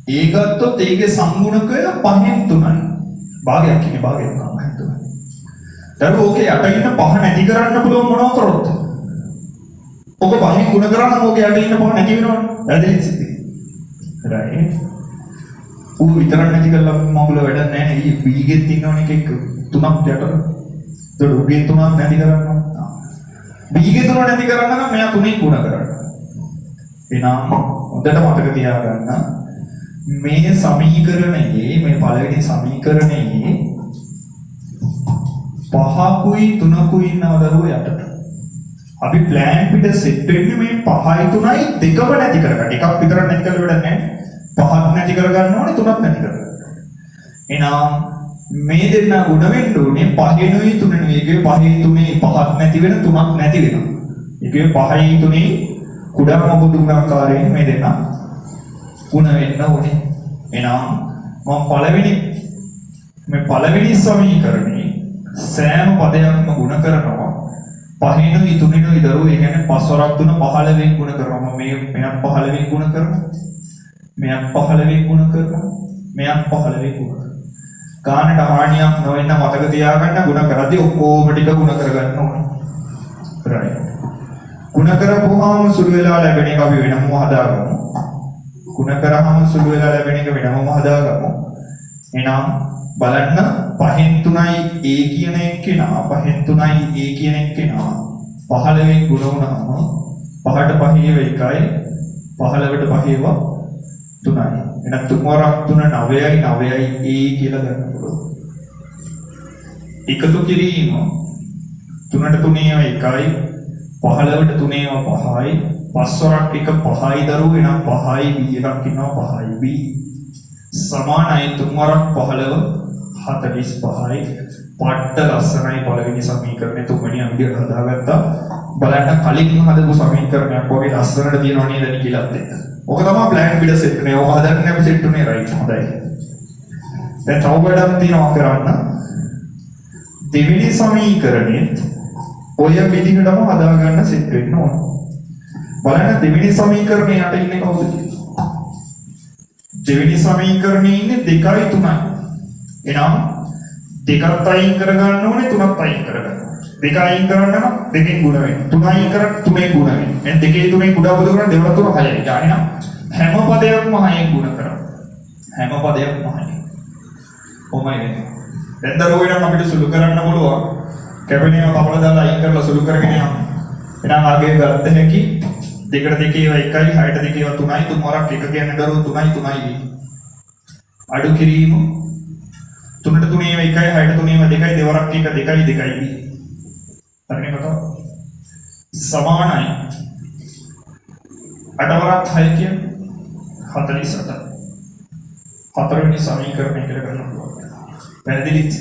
ඒකත්ොත් ඒකේ සංගුණකය 5න් 3යි. භාගයක් කියන්නේ භාගයක් තමයි 5න් 3යි. දැන් ඕකේ යට ඉන්න 5 නැති කරන්න පුළුවන් මොනව කරොත්? ඔක 5න් ගුණ කරා නම් ඔක යට ඉන්න 5 නැති වෙනවනේ. වැදෙන්නේ සිද්ධ. right. ඌ විතර නැති කරලා මගුල වැඩක් නැහැ නේ. B ගෙත් ඉන්නවනේ එකෙක් 3ක් යට. ඒක උගෙන් 3ක් නැති කරන්න. B ගේ 3 නැති කරන්න නම් මෙයා 3න් ගුණ කරන්න. එනම් හොඳට මතක තියාගන්න මේ සමීකරණයේ මේ පළවෙනි සමීකරණයේ 5කුයි 3කුයි ඉන්නව දරුවෝ යටට. අපි ප්ලෑන් පිට සෙට් වෙන්නේ මේ 5යි 3යි දෙකම නැති කරගන්න. එකක් විතරක් නැති කරලා වැඩක් නැහැ. 5ක් නැති කරගන්න ඕනේ 3ක් නැති කරගන්න. එහෙනම් මේ දෙන්න උඩ වෙන්න ඕනේ 5නුයි 3නුයි එකේ 5යි 3යි 5ක් නැති වෙන 3ක් නැති වෙනවා. ඒකේ 5යි 3යි කුඩාම පොදු ගුණාකාරයෙන් මේ දෙන්න ಗುಣ වෙන්න ඕනේ. එහෙනම් මම පළවෙනි සමීකරණේ සෑම පදයක්ම ගුණ කරනවා. 5නුයි 3නුයි දරුවෝ ඒ කියන්නේ 5 වරක් 3 15න් ගුණ කරනවා. මෙයක් 15න් ගුණ කරනවා. මෙයක් 15න් ගුණ කරනවා. මෙයක් 15න් ගුණ කරනවා. ගානට හානියක් නොවෙන්න මතක තියාගන්න ගුණ කරද්දී ඔක්කොම ටික ගුණ කරගන්න ඕනේ. right. ගුණ කරපුවාම සුළු වෙලා ලැබෙන එක අපි වෙනම හදාගමු. ගුණ කරාම සුළු වෙලා ලැබෙන එක වෙනම හදාගමු. එහෙනම් බලන්න 5න් 3යි a කියන එක්කෙනා 5න් 3යි a කියන එක්කෙනා 15න් ගුණ වුණාම 5ට 5 1යි 15ට 5 3යි. එහෙනම් 3 වරක් 3 9යි 9යි a කියලා ගන්න පුළුවන්. එකතු කිරීම 3ට 3 1යි 15ට 3 5යි 5 වරක් 1 5යි දරුවෝ එහෙනම් 5යි b එකක් ඉන්නවා 5යි b සමානයි 3 වරක් 15 45යි පට්ට ලස්සනයි පළවෙනි සමීකරණය තුන්වෙනි අංගයට හදාගත්තා. බලන්න කලින් හදපු සමීකරණයක් වගේ ලස්සනට තියෙනව නේද කියලාත් එක්ක. ඔක තමයි ප්ලෑන් බිඩ සෙට් නේ. ඔක හදන්නේ අපි සෙට් උනේ රයිට් හොඳයි. දැන් තව වැඩක් තියෙනවා කරන්න. දෙවෙනි සමීකරණෙත් ඔය විදිහටම හදාගන්න සෙට් වෙන්න ඕන. බලන්න දෙවෙනි සමීකරණේ යට ඉන්නේ කවුද කියලා. දෙවෙනි සමීකරණේ ඉන්නේ 2යි 3යි. එහෙනම් දෙකත් අයින් කරගන්න ඕනේ තුනත් අයින් කරගන්න. දෙක අයින් කරන්න නම් දෙකෙන් ගුණ වෙන්න. තුන අයින් කරත් තුනෙන් ගුණ වෙන්න. එහෙනම් දෙකේ තුනෙන් කුඩා පොදු කරන දෙවන තුන 6යි. ඊට හැම පදයක්ම 6න් ගුණ කරා. හැම පදයක්ම 6යි. කොහොමයි වෙන්නේ? දැන් දරුවෝ නම් අපිට සුළු කරන්න පුළුවන්. කැපෙනේම කපලා දාලා අයින් කරලා සුළු කරගෙන යන්න. එහෙනම් ආගේ ගත්ත හැකි දෙකට දෙකේව 1යි 6ට දෙකේව 3යි තුන් වරක් 1 කියන්නේ දරුවෝ 3යි 3යි. අඩු කිරීම 3ට 3ේම 1යි 6ට 3ේම 2යි දෙවරක් 1 2යි 2යි. හරිනේ කතාව. සමානයි 8 වරක් 6 කියන්නේ 48. හතරවෙනි සමීකරණය කියලා ගන්න පුළුවන්. පැහැදිලිද?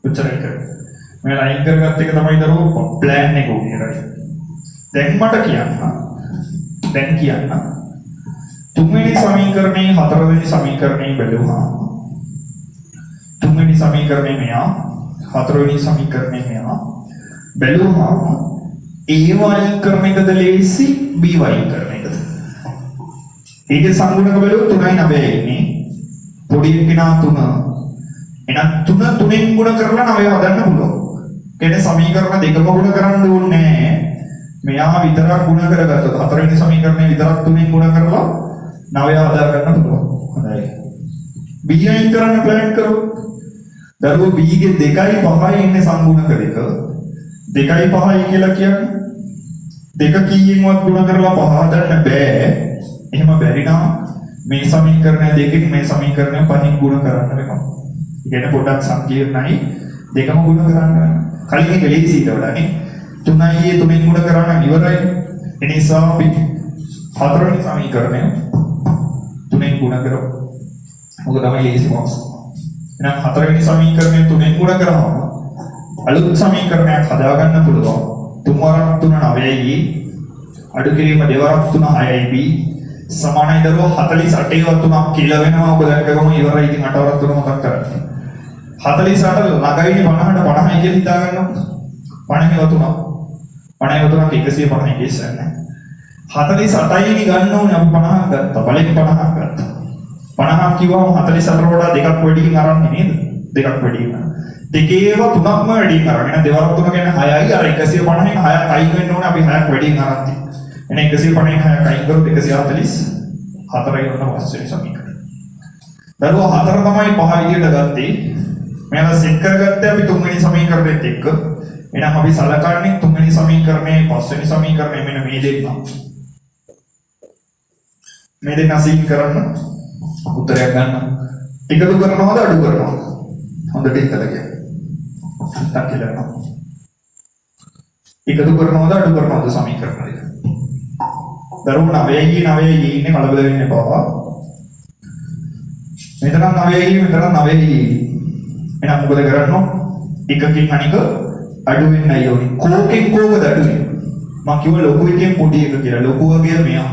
උච්චාරය කරන්න. මේ ලයින් කරගත්ත එක තමයි දරුවෝ ප්ලෑන් එක උනේ right. දැන් මට කියන්න තුන්වෙනි සමීකරණේ හතරවෙනි සමීකරණේ බැලුවා. තුන්වෙනි සමීකරණේ මෙයා හතරවෙනි සමීකරණේ මෙයා බැලුවාම a වයින් කරන එකද ලේසි b වයින් කරන එකද? ඒකේ සංගුණක බැලුවොත් 3යි 9යි ඉන්නේ. පොඩි එක්කෙනා 3. එහෙනම් 3 3ෙන් ගුණ කරලා 9 හදන්න පුළුවන්. කියන්නේ සමීකරණ දෙකම ගුණ කරන්න ඕනේ නැහැ. මෙයා විතරක් ගුණ කරගත්තොත් හතරවෙනි සමීකරණය විතරක් 3ෙන් ගුණ කරලා 9 හදා ගන්න පුළුවන්. හොඳයි. b අයින් කරන්න ප්ලෑන් කරමු. දරුවෝ b ගේ 2යි 5යි ඉන්නේ සංගුණක දෙක. 2යි 5යි කියලා කියන්නේ දෙක කීයෙන්වත් ගුණ කරලා 5 හදන්න බෑ. එහෙම බැරි නම් මේ සමීකරණය දෙකෙන් මේ සමීකරණය 5න් ගුණ කරන්න වෙනවා. ඉතින් පොඩ්ඩක් සංකීර්ණයි දෙකම ගුණ කරන්න වෙනවා. කලින් එක ලේසියට වඩා නේ 3යි 3න් ගුණ කරන්න ඉවරයි. ඒ නිසා අපි හතරවෙනි සමීකරණය 3න් ගුණ කරමු. මොකද තමයි ලේසි මොකක්ද? එහෙනම් හතරවෙනි සමීකරණය 3න් ගුණ කරාම අලුත් සමීකරණයක් හදාගන්න පුළුවන්. 3 වරක් 3 9යි අඩු කිරීම 2 වරක් 3 6යි b සමානයි දරුවෝ 48 ව 3ක් කියලා වෙනවා. ඔබ දැක්කම ඉවරයි. ඉතින් 8 වරක් 3 මොකක් කරන්නේ? 48 ළඟයිනේ 50ට 50යි කියලා හිතා ගන්නවා. 50ව 3ක් 50ව 3ක් 150යි කියන්නේ. 48යිනේ ගන්න ඕනේ අපි 50ක් ගත්තා. බලෙන් 50ක් ගත්තා. 50ක් කිව්වම 48ට වඩා දෙකක් වැඩියෙන් අරන්නේ නේද? දෙකක් වැඩියෙන්. දෙකේව තුනක්ම වැඩියෙන් අරගෙන දෙවරක් 3 කියන්නේ 6යි. අර 150න් 6ක් අයින් වෙන්න ඕනේ. අපි 6ක් වැඩියෙන් අරන් තියෙනවා. එහෙනම් 150න් 6ක් අයින් කරොත් 144යි වුණ පස්වෙනි සමීකරණය. දරුවෝ 4 තමයි 5 විදියට ගත්තේ. මෙයාලා සෙට් කරගත්තේ අපි තුන්වෙනි සමීකරණෙත් එක්ක. එහෙනම් අපි සලකන්නේ තුන්වෙනි සමීකරණයේ පස්වෙනි සමීකරණය මෙන්න මේ දෙන්න. මේ දෙන්න සිං කරන්න උත්තරයක් ගන්න. එකතු කරනවද අඩු කරනවද? හොඳට හිතලා කියන්න. ටක් කියලා නෝ. එකතු කරනවද අඩු කරනවද සමීකරණ දෙක? දරුවෝ 9යි 9යි ඉන්නේ කලබල වෙන්න එපා. මෙතන 9යි මෙතන 9යි. එහෙනම් මොකද කරන්නේ? එකකින් අනික අඩු වෙන්නයි ඕනේ. කෝකෙන් කෝකද අඩු වෙන්නේ? මම කිව්ව ලොකු එකෙන් පොඩි එක කියලා. ලොකු වගේ මෙයා.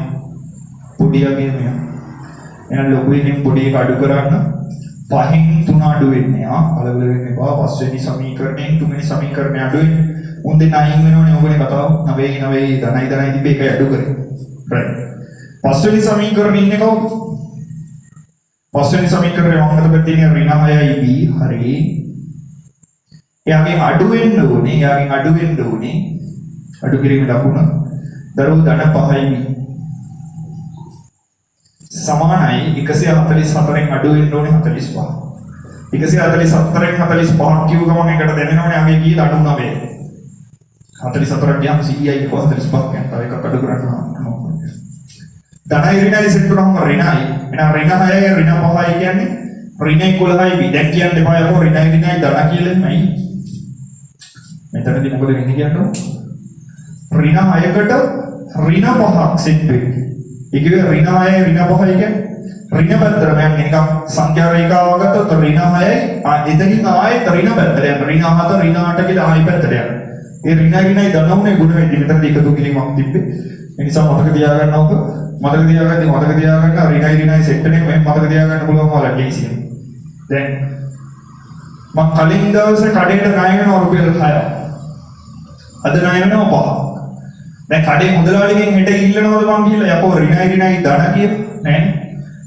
පොඩි වගේ මෙයා. එහෙනම් ලොකු එකෙන් පොඩි එක අඩු කරන්න 5න් 3 අඩු වෙන්නේ. කලබල වෙන්න එපා. පස්වෙනි සමීකරණයෙන් තුන්වෙනි සමීකරණය අඩු වෙන්නේ. උන් දෙන්න අයින් වෙනවනේ ඕගොල්ලෝ කතාව. 9 ධනයි තිබ්බ එකයි අඩු කරේ. right. පස්වෙනි සමීකරණය ඉන්නේ කවුද? පස්වෙනි සමීකරණය වංගත පැත්තේ ඉන්නේ ඍණ 6යි b හරි. එයාගෙන් අඩු වෙන්න ඕනේ. අඩු කිරීමේ ලකුණ දරුවෝ ධන 5යි b සමානයි 144න් අඩු වෙන්න ඕනේ 45. 144න් 45 කිව්ව ගමන් එකට දැනෙනවනේ අගේ කීයද අඩු 9. 44ක් ගියාම 100යි 45ක් යන තව එකක් අඩු කරන්න ඕනේ. ධනයි ඍණයි සෙට් වුණාම ඍණයි. එහෙනම් ඍණ 6යි ඍණ 5යි කියන්නේ ඍණ 11යි b. දැන් කියන්න එපා යකෝ ඍණයි ධන කියලා නෙමෙයි. මෙතනදී මොකද වෙන්නේ කියන්නේ? ඍණ 6කට ඍණ 5ක් සෙට් වෙන්නේ. ඒ කියන්නේ ඍණ 6යි ඍණ 5යි කියන්නේ ඍණ පැත්තට මම නිකන් සංඛ්‍යා රේඛාව ගත්තොත් ඍණ 6යි එතනින් ආයෙත් ඍණ පැත්තට යනවා. ඍණ 7 ඍණ 8 කියලා ආයෙ පැත්තට යනවා. ඒ ඍණයි ධනවුනේ ගුණ වෙන්නේ මෙතනදී එකතු කිරීමක් තිබ්බේ. ඒ නිසා මතක තියාගන්න ඕක. මතක තියාගන්න ඍණයි සෙට් එකේ මම මතක තියාගන්න පුළුවන් වල ලේසියෙන්. දැන් මම කලින් දවසේ කඩේට ණය වෙනවා රුපියල් 6ක්. අද ණය වෙනවා 5ක්. දැන් කඩේ මුදලාලිගෙන් හෙට ඉල්ලනවද මං කියලා යකෝ ඍණයි ධන කියලා නෑනේ.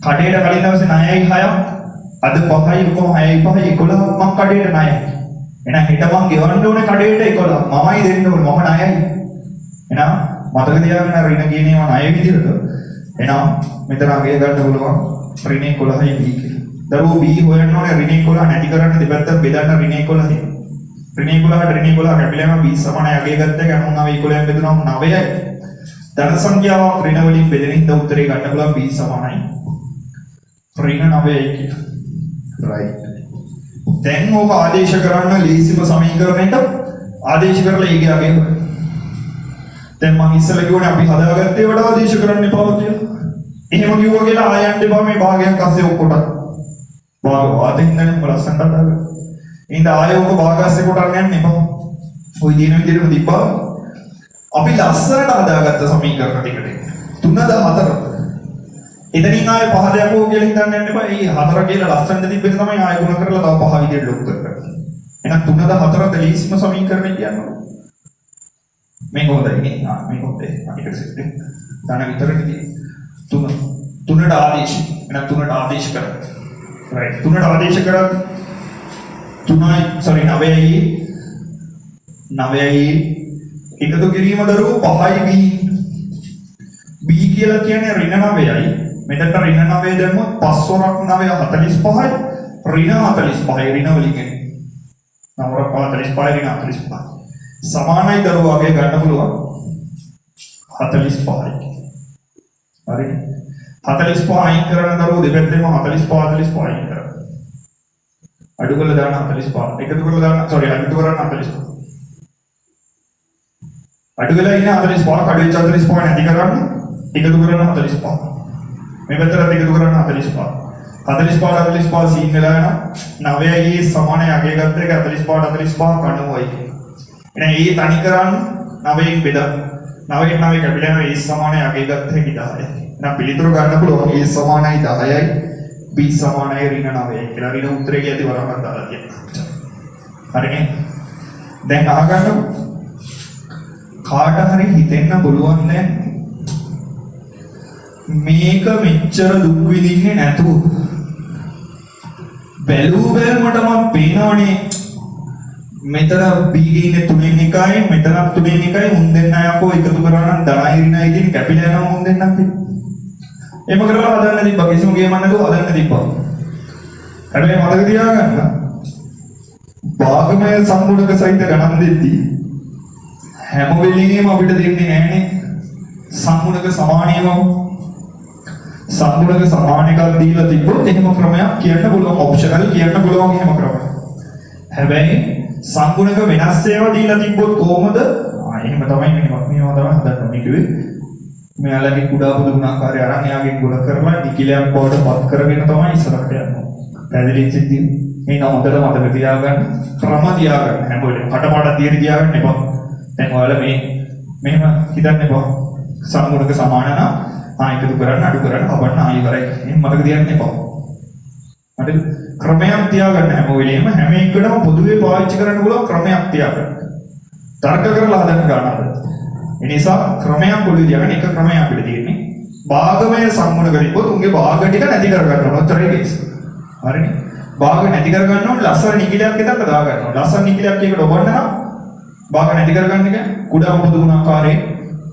කඩේට කලින් දවසේ ණයයි 6ක්. අද 5යි කොහොම 6යි 5යි 11ක් මං කඩේට ණයයි. එහෙනම් හෙට මං ගෙවන්න ඕනේ කඩේට 11ක්. මමයි දෙන්න ඕනේ මම ණයයි. එහෙනම් මතක තියාගන්න ඍණ කියන ඒවා ණය විදිහට. එහෙනම් මෙතන අගය ගන්න පුළුවන් ඍණ 11යි b කියලා. දරුවෝ b හොයන්න ඕනේ ඍණ 11 නැති කරන්න දෙපැත්ත බෙදන්න ඍණ 11යි. ඍණ 11 කැපිලාම b සමානයි අගය ගත්ත එක 99 11න් බෙදුනම 9යි. ධන සංඛ්‍යාවක් ඍණ වලින් බෙදෙන හින්දා උත්තරේ ගන්න පුළුවන් b සමානයි ඍණ 9යි කියලා. right. දැන් ඕක ආදේශ කරන්න ලීසිම සමීකරණයට ආදේශ කරලා ඊගේ අගය කරන්න. දැන් මම ඉස්සෙල්ලා කිව්වනේ අපි හදාගත්තේ වඩා ආදේශ කරන්න එපා කියලා. එහෙම කිව්වා කියලා ආයන්න එපා මේ භාගයක් අස්සේ ඔක්කොට. භාග වාදින්නනේ උඹ ලස්සනට හදාගන්න. ඉතින් ආයෝක භාගස්සේ කොටන්න යන්න එපා. ඔය දින විදිහටම තිබ්බා. අපි ලස්සනට හදාගත්ත සමීකරණ ටිකට 3 එතනින් ආයේ 5 දෙකෝ කියලා හිතන්න යන්න එපා. මේ 4 කියලා ලස්සනට තිබ්බෙන තමයි ආයෙ ගුණ කරලා තව 5 විදිහට ලොක් කරගන්න. එහෙනම් 3 4 ලීසිම සමීකරණය කියනවා. මේක හොඳයි නේ. මේක හොඳයි. අපිට සෙට් එක. ධන විතරකදී 3ට ආදේශ. එහෙනම් 3ට ආදේශ කරා. right. 3ට ආදේශ කරා 9යි එකතු කිරීම දරුවෝ 5යි b කියලා කියන්නේ ඍණ 9යි. මෙතනට ඍණ 9 දැම්මොත් 5 වරක් 9 45යි ඍණ 45යි ඍණ වලින් එන්නේ. 9 වරක් 45යි ඍණ 45යි. සමානයි දරුවෝ අගේ ගන්න පුළුවන් 45යි. හරි. 45 අයින් කරන දරුවෝ දෙපැත්තෙම 45 අයින් කරනවා. අඩු කරලා දාන්න 45. එකතු කරලා දාන්න අඩු කරන්න 45. අඩු වෙලා ඉන්න 45 කඩේ 45 නැති කරන්න එකතු කරන්න 45. මේ පැත්තට එකතු කරන්න 45. 45 සීන් වෙලා යනවා 9යි සමානයි අගය ගත්ත එක 45 90යි. එහෙනම් ඒ තනි කරන්න 9න් බෙදන්න 9න් 9 කැපිලා ඒ සමානයි අගය ගත්ත එක 10යි. එහෙනම් පිළිතුරු ගන්න පුළුවන් ඒ සමානයි 10යි b සමානයි ඍණ 9යි කියලා. ඍණ උත්තරේ කියද්දි වරහක් දාලා තියෙනවා. හරිනේ. දැන් අහගන්න කාට හරි හිතෙන්න පුළුවන් දැන් මේක මෙච්චර දුක් විඳින්නේ නැතුව බැලූ බැලමටම පේනවනේ මෙතන b ගින්නේ 3න් 1යි මෙතන 3න් 1යි උන් දෙන්න යකෝ එකතු කරා නම් ධනයි ඍණයි කියන කැපිලා යනවා උන් දෙන්නත් එහෙම කරලා හදන්න තිබ්බා කිසිම ගේමක් නැතුව හදන්න තිබ්බා. හැබැයි මතක තියාගන්න භාගමය සම්මුණක සහිත ගණන් දෙද්දී හැම වෙලෙම අපිට දෙන්නේ නැහනේ සම්මුණක සමානීයව. සම්මුණක සමාන එකක් දීලා තිබ්බොත් එහෙම ක්‍රමයක් කියන්න පුළුවන් ඔප්ෂනල් කියන්න පුළුවන් එහෙම ක්‍රමයක්. හැබැයි සම්මුණක වෙනස් ඒවා දීලා තිබ්බොත් කොහොමද? එහෙම තමයි මේවා තමයි හදන්න කිව්වේ. මෙයාලගේ කුඩා පොදු ගුණාකාරය අරන් එයාගේ ගුණ කරලා නිකිලයක් බවට පත් කරගෙන තමයි ඉස්සරහට යන්නේ. පැහැදිලිද සිද්ධිය? මේ නම් හොඳට මතක තියාගන්න ක්‍රම තියාගන්න හැම වෙලේම කටපාඩම් දිහේ තියාගන්න එපා. දැන් ඔයාලා මේ මෙහෙම හිතන්න එපා. සම්මුණක සමාන නම් එකතු කරන්න අඩු කරන්න හබන්න ආයෙ කරයි. එහෙම මතක තියාගන්න එපා. හරිද? ක්‍රමයක් තියාගන්න හැම වෙලෙම හැම එකකටම පොදුවේ පාවිච්චි කරන්න පුළුවන් ක්‍රමයක් තියාගන්න. තර්ක කරලා හදන්න ගන්නද? ඒ නිසා ක්‍රමයක් ඔළුවේ තියාගන්න එක ක්‍රමයක් අපිට තියෙන්නේ. භාගමය සම්මුණ කරිපොත් උන්ගේ භාග ටික නැති කර ගන්න ඕන. ඔච්චරයි කේස්. හරිනේ? භාග නැති කර ගන්න ඕන ලස්සන නිකිලයක් එකක් දා ගන්න ඕන. ලස්සන නිකිලයක් එකට ඔබන්න නම් භාග නැති කර ගන්න එක කුඩා පොදු ගුණාකාරයේ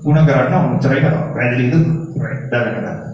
ಗುಣ කරන්න ඕන. ඔච්චරයි කරා. පැහැදිලිද? රයිට්. දාගන්න.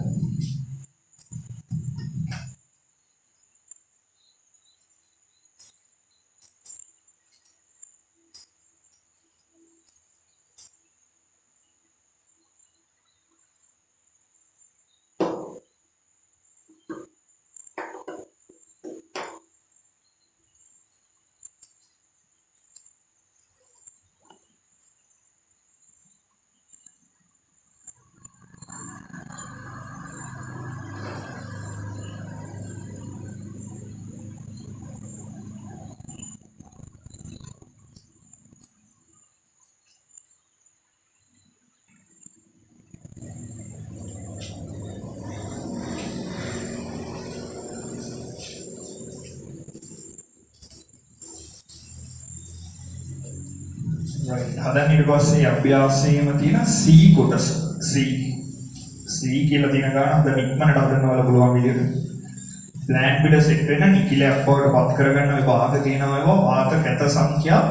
හදන්න ඊට පස්සේ අභ්‍යාසයේම තියෙන C කොටස C කියලා තියෙන ගාන හද ඉක්මනට හදන්නවල පුළුවන් විදිහට ප්ලෑන් පිට සෙට් වෙන නිකිලයක් බවට පත් කරගන්න ඔය භාග තියෙනවා ඒවා වාත කැත සංඛ්‍යා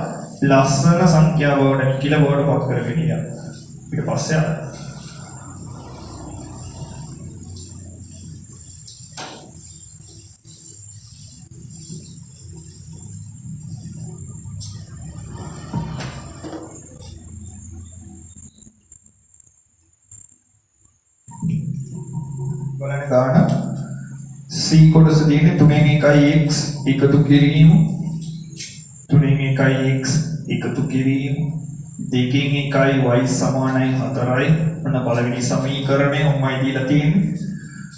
ලස්සන සංඛ්‍යා බවට නිකිල බවට පත් කරගෙන යනවා ඊට පස්සේ බලන්න ගාන C කොටස තියෙන්නේ 3න් 1x එකතු කිරීම 3න් 1x එකතු කිරීම 2න් 1y සමානයි 4යි අන්න පළවෙනි සමීකරණය ඔම්මයි දීලා තියෙන්නේ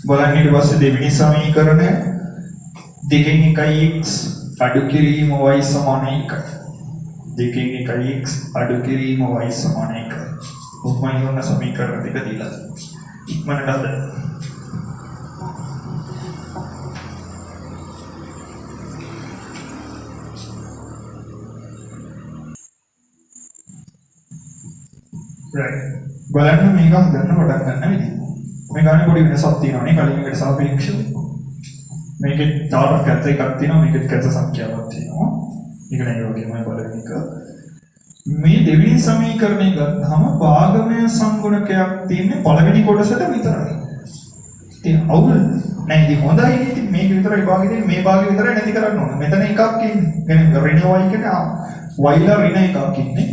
බලන්න ඊට පස්සේ දෙවෙනි සමීකරණය 2න් 1x අඩු කිරීම y සමානයි 1 2න් 1x අඩු කිරීම y සමානයි 1 ඔම්මයි ඔන්න සමීකරණ දෙක දීලා ඉක්මනට හදන්න right බලන්න මේක හදන්න පටන් ගන්න විදිහ. මේ ගානේ පොඩි වෙනසක් තියෙනවානේ කලින් එකට සාපේක්ෂව. මේකේ තාරක කැත එකක් තියෙනවා මේකෙත් කැත සංඛ්‍යාවක් තියෙනවා. ඒක නෑ වගේමයි බලන එක. මේ දෙවෙනි සමීකරණය ගත්තාම භාගමය සංගුණකයක් තියෙන්නේ පළවෙනි කොටසට විතරයි. ඉතින් අවුල් නෑ ඉතින් හොඳයි ඉතින් මේක විතරයි භාගෙ තියෙන්නේ මේ භාගෙ විතරයි නැති කරන්න ඕනේ. මෙතන එකක් ඉන්නේ. කියන්නේ ඍණ y කියන්නේ y ලා ඍණ එකක් ඉන්නේ.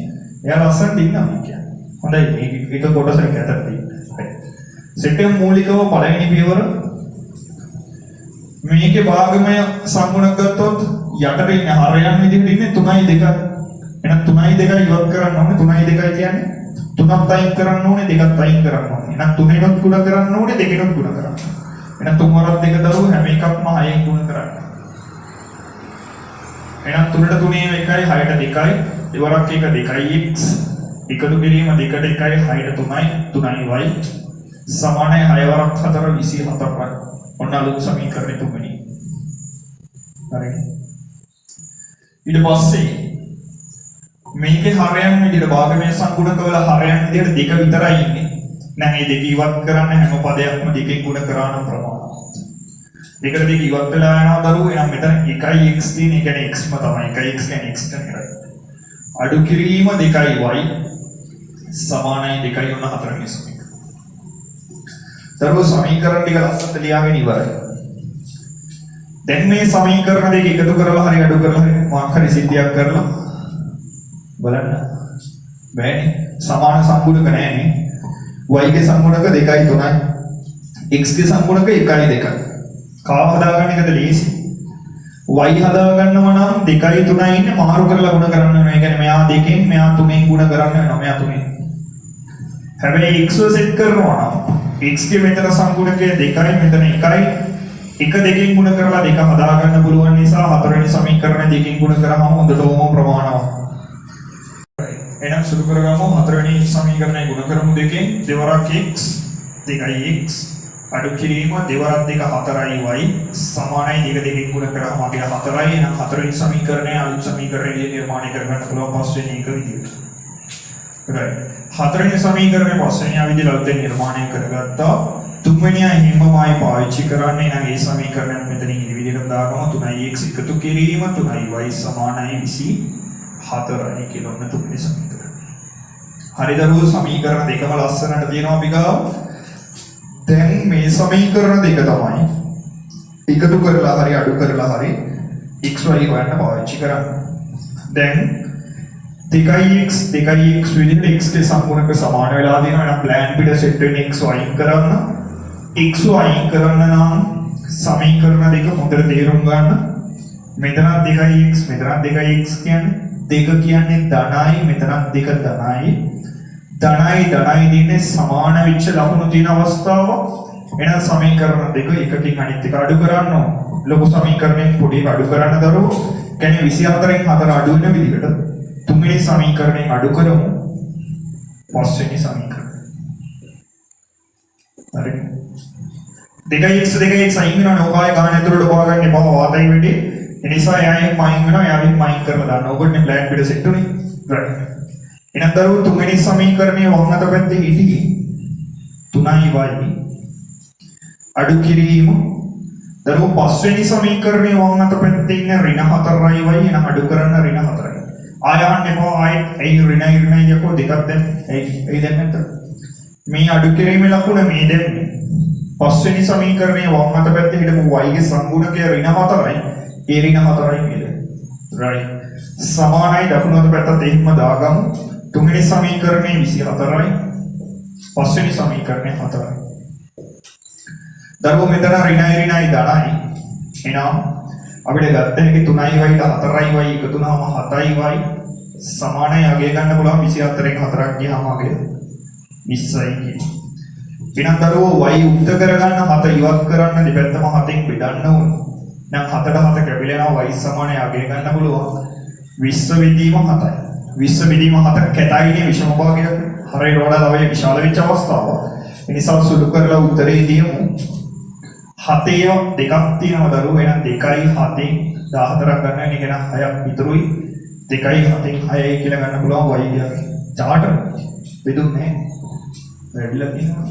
එයා ලස්සනට ඉන්නවා කියන්නේ. හොඳයි මේක එක කොටසක් ඇතර තියෙන්නේ. සෙටම් මූලිකව පළවෙනි පියවර මේකේ භාගමය සංගුණක ගත්තොත් යටට ඉන්නේ හරයන් විදිහට ඉන්නේ 3යි 2යි. එහෙනම් 3යි 2යි ඉවත් කරන්න ඕනේ 3යි 2යි කියන්නේ 3ක් අයින් කරන්න ඕනේ 2ක් අයින් කරන්න ඕනේ. එහෙනම් 3ෙන්වත් ගුණ කරන්න ඕනේ 2ෙන්වත් ගුණ කරන්න. එහෙනම් 3 වරක් 2 දරුවෝ හැම එකක්ම 6ෙන් ගුණ කරන්න. එහෙනම් 3ට 3 1යි 6ට 2යි ඉවරක් එක 2x එකතු කිරීම 2ට 1යි 6ට 3යි 3y සමානයි 6 වරක් 4 24යි. ඔන්න අලුත් සමීකරණය තුන්වෙනි. හරි. ඊට පස්සේ මේකේ හරයන් විදිහට භාගමය සංගුණකවල හරයන් විදිහට දෙක විතරයි ඉන්නේ. දැන් මේ දෙක ඉවත් කරන්න හැම පදයක්ම දෙකෙන් ගුණ කරා නම් ප්‍රමාණවත්. දෙකට දෙක ඉවත් වෙලා යනවා දරුවෝ. එහෙනම් මෙතන 1x තියෙන. ඒ කියන්නේ x ම තමයි. 1x කියන්නේ x කරයි. අඩු කිරීම 2y සමානයි 2යි ඔන්න 4 වෙනි සමීකරණ. දරුවෝ සමීකරණ ටික ලස්සනට ලියාගෙන ඉවරයි. දැන් මේ සමීකරණ දෙක එකතු කරලා හරි අඩු කරලා හරි මොකක් හරි සිද්ධියක් කරලා බලන්න. බෑනේ. සමාන සංගුණක නෑනේ. y ගේ සංගුණක 2යි 3යි. x ගේ සංගුණක 1යි 2යි. කාව හදාගන්න එකද ලේසි. y හදා ගන්නවා නම් 2යි 3යි ඉන්නේ මාරු කරලා ගුණ කරන්න වෙනවා. ඒ කියන්නේ මෙයා 2කින් මෙයා 3ෙන් ගුණ කරන්න වෙනවා. මෙයා 3ෙන්. හැබැයි x සෙට් කරනවා නම් x ගේ මෙතන සංගුණකය 2යි මෙතන 1යි. එක දෙකෙන් ගුණ කරලා දෙක හදා ගන්න පුළුවන් නිසා හතරවෙනි සමීකරණය දෙකෙන් ගුණ කරාම හොඳටම ප්‍රමාණවත්. එහෙනම් සුළු කරගමු හතරවෙනි සමීකරණය ගුණ කරමු දෙකෙන් දෙවරක් x දෙකයි x අඩු කිරීම දෙවරක් දෙක 4y සමානයි දෙක දෙකෙන් ගුණ කරාම අපිට 4යි. එහෙනම් හතරවෙනි සමීකරණය අලුත් සමීකරණය නිර්මාණය කරගන්න පුළුවන් පස්වෙනි එක විදිහට. right. හතරවෙනි සමීකරණය පස්වෙනි විදිහට අලුතෙන් නිර්මාණය කරගත්තා. තුන්වෙනි හිමමයි පාවිච්චි කරන්නේ. එහෙනම් මේ සමීකරණය මෙතනින් මේ විදිහට දාගමු 3x එකතු කිරීම 3y සමානයි 24යි කියලා ඔන්න තුන්වෙනි සමීකරණය. හරි දරුවෝ සමීකරණ දෙකම ලස්සනට තියෙනවා අපි ගාව. දැන් මේ සමීකරණ දෙක තමයි එකතු කරලා හරි අඩු කරලා හරි xy හොයන්න පාවිච්චි කරන්නේ. දැන් 2x විදිහට x ගේ සම්පූර්ණක සමාන වෙලා තියෙනවා. එහෙනම් ප්ලෑන් පිට සෙට් වෙන x වයින් කරන්න. x වයින් කරන්න නම් සමීකරණ දෙක හොඳට තේරුම් ගන්න. මෙතන 2x මෙතන 2x කියන්නේ දෙක කියන්නේ ධනයි මෙතනත් දෙක ධනයි. ධනයි දින්නේ සමාන වෙච්ච ලකුණු තියෙන අවස්ථාව. එහෙනම් සමීකරණ දෙක එකකින් අනිත් එක අඩු කරන්න ඕන. ලොකු සමීකරණයෙන් පොඩි එක අඩු කරන්න දරුවෝ. කියන්නේ 24න් 4 අඩු වෙන විදිහට තුන්වෙනි සමීකරණයෙන් අඩු කරමු පස්වෙනි සමීකරණය. හරි. 2x අයින් වෙනවා නෝකාය ගන්න ඇතුළට හොයාගන්න එපා වාතයි වෙඩි. ඒ නිසා එයාගෙන් මයින් වෙනවා එයාගෙන් මයින් කරලා දාන්න. ඕගොල්ලෝ ප්ලෑන් පිට සෙට් උනේ. right. එහෙනම් දරුවෝ තුන්වෙනි සමීකරණයේ වම් අත පැත්තේ හිටියේ 3y අඩු කිරීම. දරුවෝ පස්වෙනි සමීකරණයේ වම් අත පැත්තේ ඉන්න ඍණ 4y එහෙනම් අඩු කරන්න ඍණ 4y. ආයන්න එපා ආයෙත් ඒ ඍණ යකෝ දෙකක් දැන් ඒ දැන් නැත්නම් මේ අඩු කිරීමේ ලකුණ මේ දැන්නේ. පස්වෙනි සමීකරණයේ වම් අත පැත්තේ හිටපු y ගේ සංගුණකය ඍණ 4යි. ඒ ඍණ 4යි නේද? right. සමානයි දකුණු අත පැත්තත් එහෙම දාගමු. තුන්වෙනි සමීකරණයේ 24යි. පස්වෙනි සමීකරණයේ 4යි. දරුවෝ මෙතන ඍණයි ධනයි. එහෙනම් අපිට ගත්ත හැකි 3y ට 4y එකතු වුණාම 7y සමානයි අගය ගන්න පුළුවන් 24 එක 4ක් ගියාම අගය 20යි කියන්නේ. එහෙනම් දරුවෝ y උක්ත කරගන්න 7 ඉවත් කරන්න දෙපැත්තම 7න් බෙදන්න ඕනේ. දැන් 7ට 7 කැපිලා y සමානයි අගය ගන්න පුළුවන් 20 බෙදීම 7යි. 20 බෙදීම 7 කැටයිනේ විෂම භාගය. හරියට වඩා තව විශාල වෙච්ච අවස්ථාවක්. ඒ නිසා සුළු කරලා උත්තරේ දියමු. 7 දෙකක් තියෙනවා දරුවෝ. එහෙනම් 2යි 7න් 14ක් ගන්න එක නම් 6ක් විතරුයි. 2යි 7න් 6යි කියලා ගන්න පුළුවන් y කියන්නේ. චාටර් බෙදුන්නේ වැඩිලා තියෙනවා.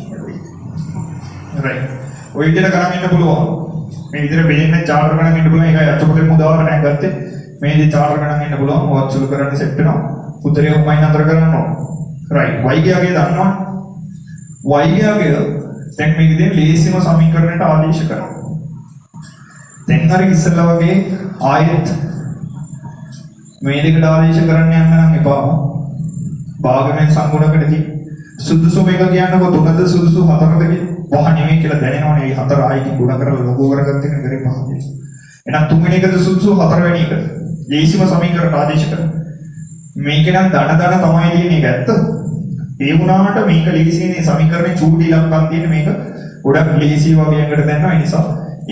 right. ඔය විදිහට ගණන් ඉන්න පුළුවන්. මේ විදිහට බෙදෙන්නේ චාටර් ගණන් ඉන්න පුළුවන්. ඒකයි අච්චුපතේ උදාහරණයක් ගත්තේ. මේ විදිහට චාටර් ගණන් ඉන්න පුළුවන්. ඔවත් සුළු කරන්න සෙට් වෙනවා. උත්තරේ ඔක්මයි නතර කරන්න ඕන. right. y ගේ අගය දන්නවනේ. y ගේ අගය දැන් මේකෙන් ලේසිම සමීකරණයට ආදේශ කරනවා. දැන් හරි ඉස්සෙල්ලා වගේ ආයෙත් මේ දෙකට ආදේශ කරන්න යන්න නම් එපා. භාගයෙන් සංගුණකටදී සුදුසු මේක කියන්නකො 3ද සුදුසු 4ද පහ නෙමෙයි කියලා දැනෙනවනේ. මේ 4 ආයෙකින් ගුණ කරලා ලොකු කරගත්ත එක කරේ පහද. එහෙනම් තුන්වෙනි එකද සුදුසු හතරවෙනි එකද? ලේසිම සමීකරණයට ආදේශ කරනවා. මේකේ නම් ධන තමයි තියෙන්නේ ඒක ඇත්ත. ඒ වුණාට මේක ලේසියෙන් සමීකරණේ චූටි ඉලක්කම් තියෙන මේක ගොඩක් ලේසි වගේ එකට දැනනවා. ඒ නිසා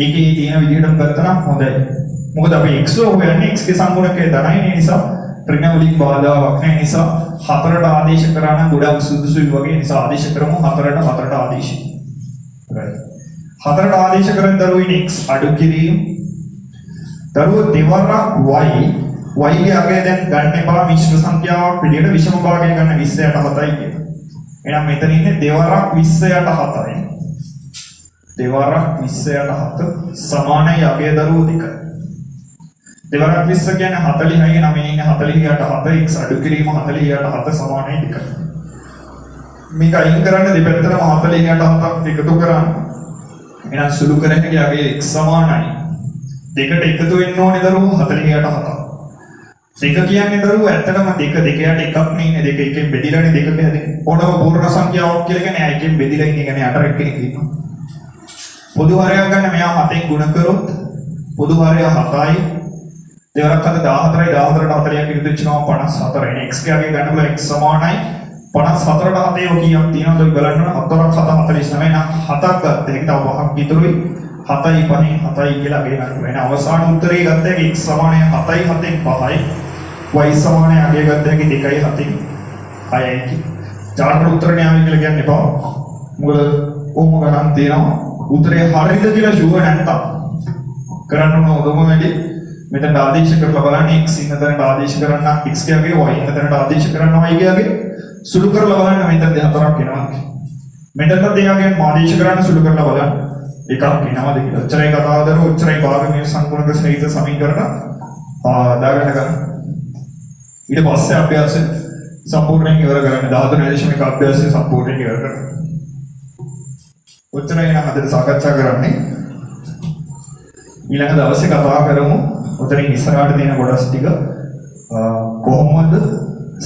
ඒකේ තියෙන විදිහටම ගත්තා නම් හොඳයි. මොකද අපි x හොයන්නේ x ගේ සංගුණකයේ ධනයි. ඒ නිසා ඍණ වලින් බාධාවක් නැහැ. ඒ නිසා 4ට ආදේශ කරා නම් ගොඩක් සුදුසුයි වගේ. ඒ නිසා ආදේශ කරමු 4ට ආදේශ. right. 4ට ආදේශ කරන් දරුවෝ x අඩු කිරීම. දරුවෝ දෙවරක් y ගේ අගය දැන් ගන්න එපා මිශ්‍ර සංඛ්‍යාවක් විදිහට විෂම භාගය ගන්න 20ට 7යි කියලා. එහෙනම් මෙතන ඉන්නේ දෙවරක් 20ට 7යි. දෙවරක් 20ට 7 සමානයි අගය දරුවෝ දෙකයි. දෙවරක් 20 කියන්නේ 40යි. නම් මේ ඉන්නේ 40ට 7 x අඩු කිරීම 40ට 7 සමානයි දෙකයි. මේක අයින් කරන්න දෙපැත්තටම 40ට 7ක් එකතු කරන්න. එහෙනම් සුළු කරන්නේ අගය x සමානයි. දෙකට එකතු වෙන්න ඕනේ දරුවෝ 40ට 7ක්. දෙක කියන්නේ දරුවෝ ඇත්තටම දෙක යට එකක් නෙන්නේ. දෙක එකෙන් බෙදිලානේ දෙක හැදෙන්නේ. ඕනම පූර්ණ සංඛ්‍යාවක් කියලා කියන්නේ එකෙන් බෙදිලා ඉන්නේ. කියන්නේ 8 කෙනෙක් ඉන්නවා. පොදු හරයක් ගන්න මෙයා 7න් ගුණ කරොත් පොදු හරය 7යි. දෙවරක් 7 14යි 14ට 40ක් ඉදිරි වෙනවා 54. එන x ගේ අගය ගන්න පුළුවන් x සමානයි 54ට 7 යෝ කීයක් තියෙනවද බලන්න. 4ක් 7 49 නම් 7ක් ගත්ත. ඒක තව 5ක් ඉතුරුයි. 7යි 5යි 7යි කියලා අගය ගන්න පුළුවන්. එන අවසාන උත්තරේ ගත්ත එක x සමානයි 7යි 7න් 5යි. y සමානයි අගය ගත්ත එක 2යි 7න් 6යි. ජාතක උත්තර න්‍යාය කියලා කියන්න එපා. මොකද ඕම ගණන් තියෙනවා. උත්තරේ හරියද කියලා ෂුවර් නැත්තම් කරන්න ඕන උදම වැඩි මෙතන ආදේශ කරලා බලන්න x ඉන්න තැනට ආදේශ කරන්න x කියගේ y ඉන්න තැනට ආදේශ කරන්න y කියගේ සුළු කරලා බලන්න මෙතන දෙහතරක් එනවා. මෙතන දෙකගෙන් ආදේශ කරන්න සුළු කරලා බලන්න එකක් එනවාද කියලා. උච්චරයි කතාවදර උච්චරයි භාගමීය සංකුණක සහිත සමීකරණ දාගන්න ගන්න. ඊට පස්සේ අභ්‍යාසය සම්පූර්ණයෙන් ඉවර කරන්න 13.1 අභ්‍යාසය සම්පූර්ණයෙන් ඉවර කරන්න. උච්චරයි නම් අද සාකච්ඡා කරන්නේ ඊළඟ දවසේ කතා කරමු. උතරින් ඉස්සරහට තියෙන කොටස් ටික කොහොමද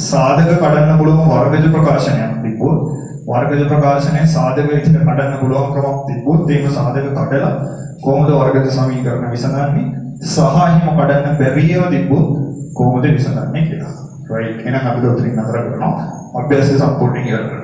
සාධක කඩන්න පුළුවන් වර්ගජ ප්‍රකාශනයක් තිබ්බොත් වර්ගජ ප්‍රකාශනයේ සාධක විදිහට කඩන්න පුළුවන්කමක් තිබ්බොත් ඒක සාධක කඩලා කොහොමද වර්ගජ සමීකරණ විසඳන්නේ සහ හිම කඩන්න බැරිව තිබ්බොත් කොහොමද විසඳන්නේ කියලා. right එහෙනම් අපි උතරින් නතර කරනවා. අභ්‍යාසය සම්පූර්ණ කරනවා.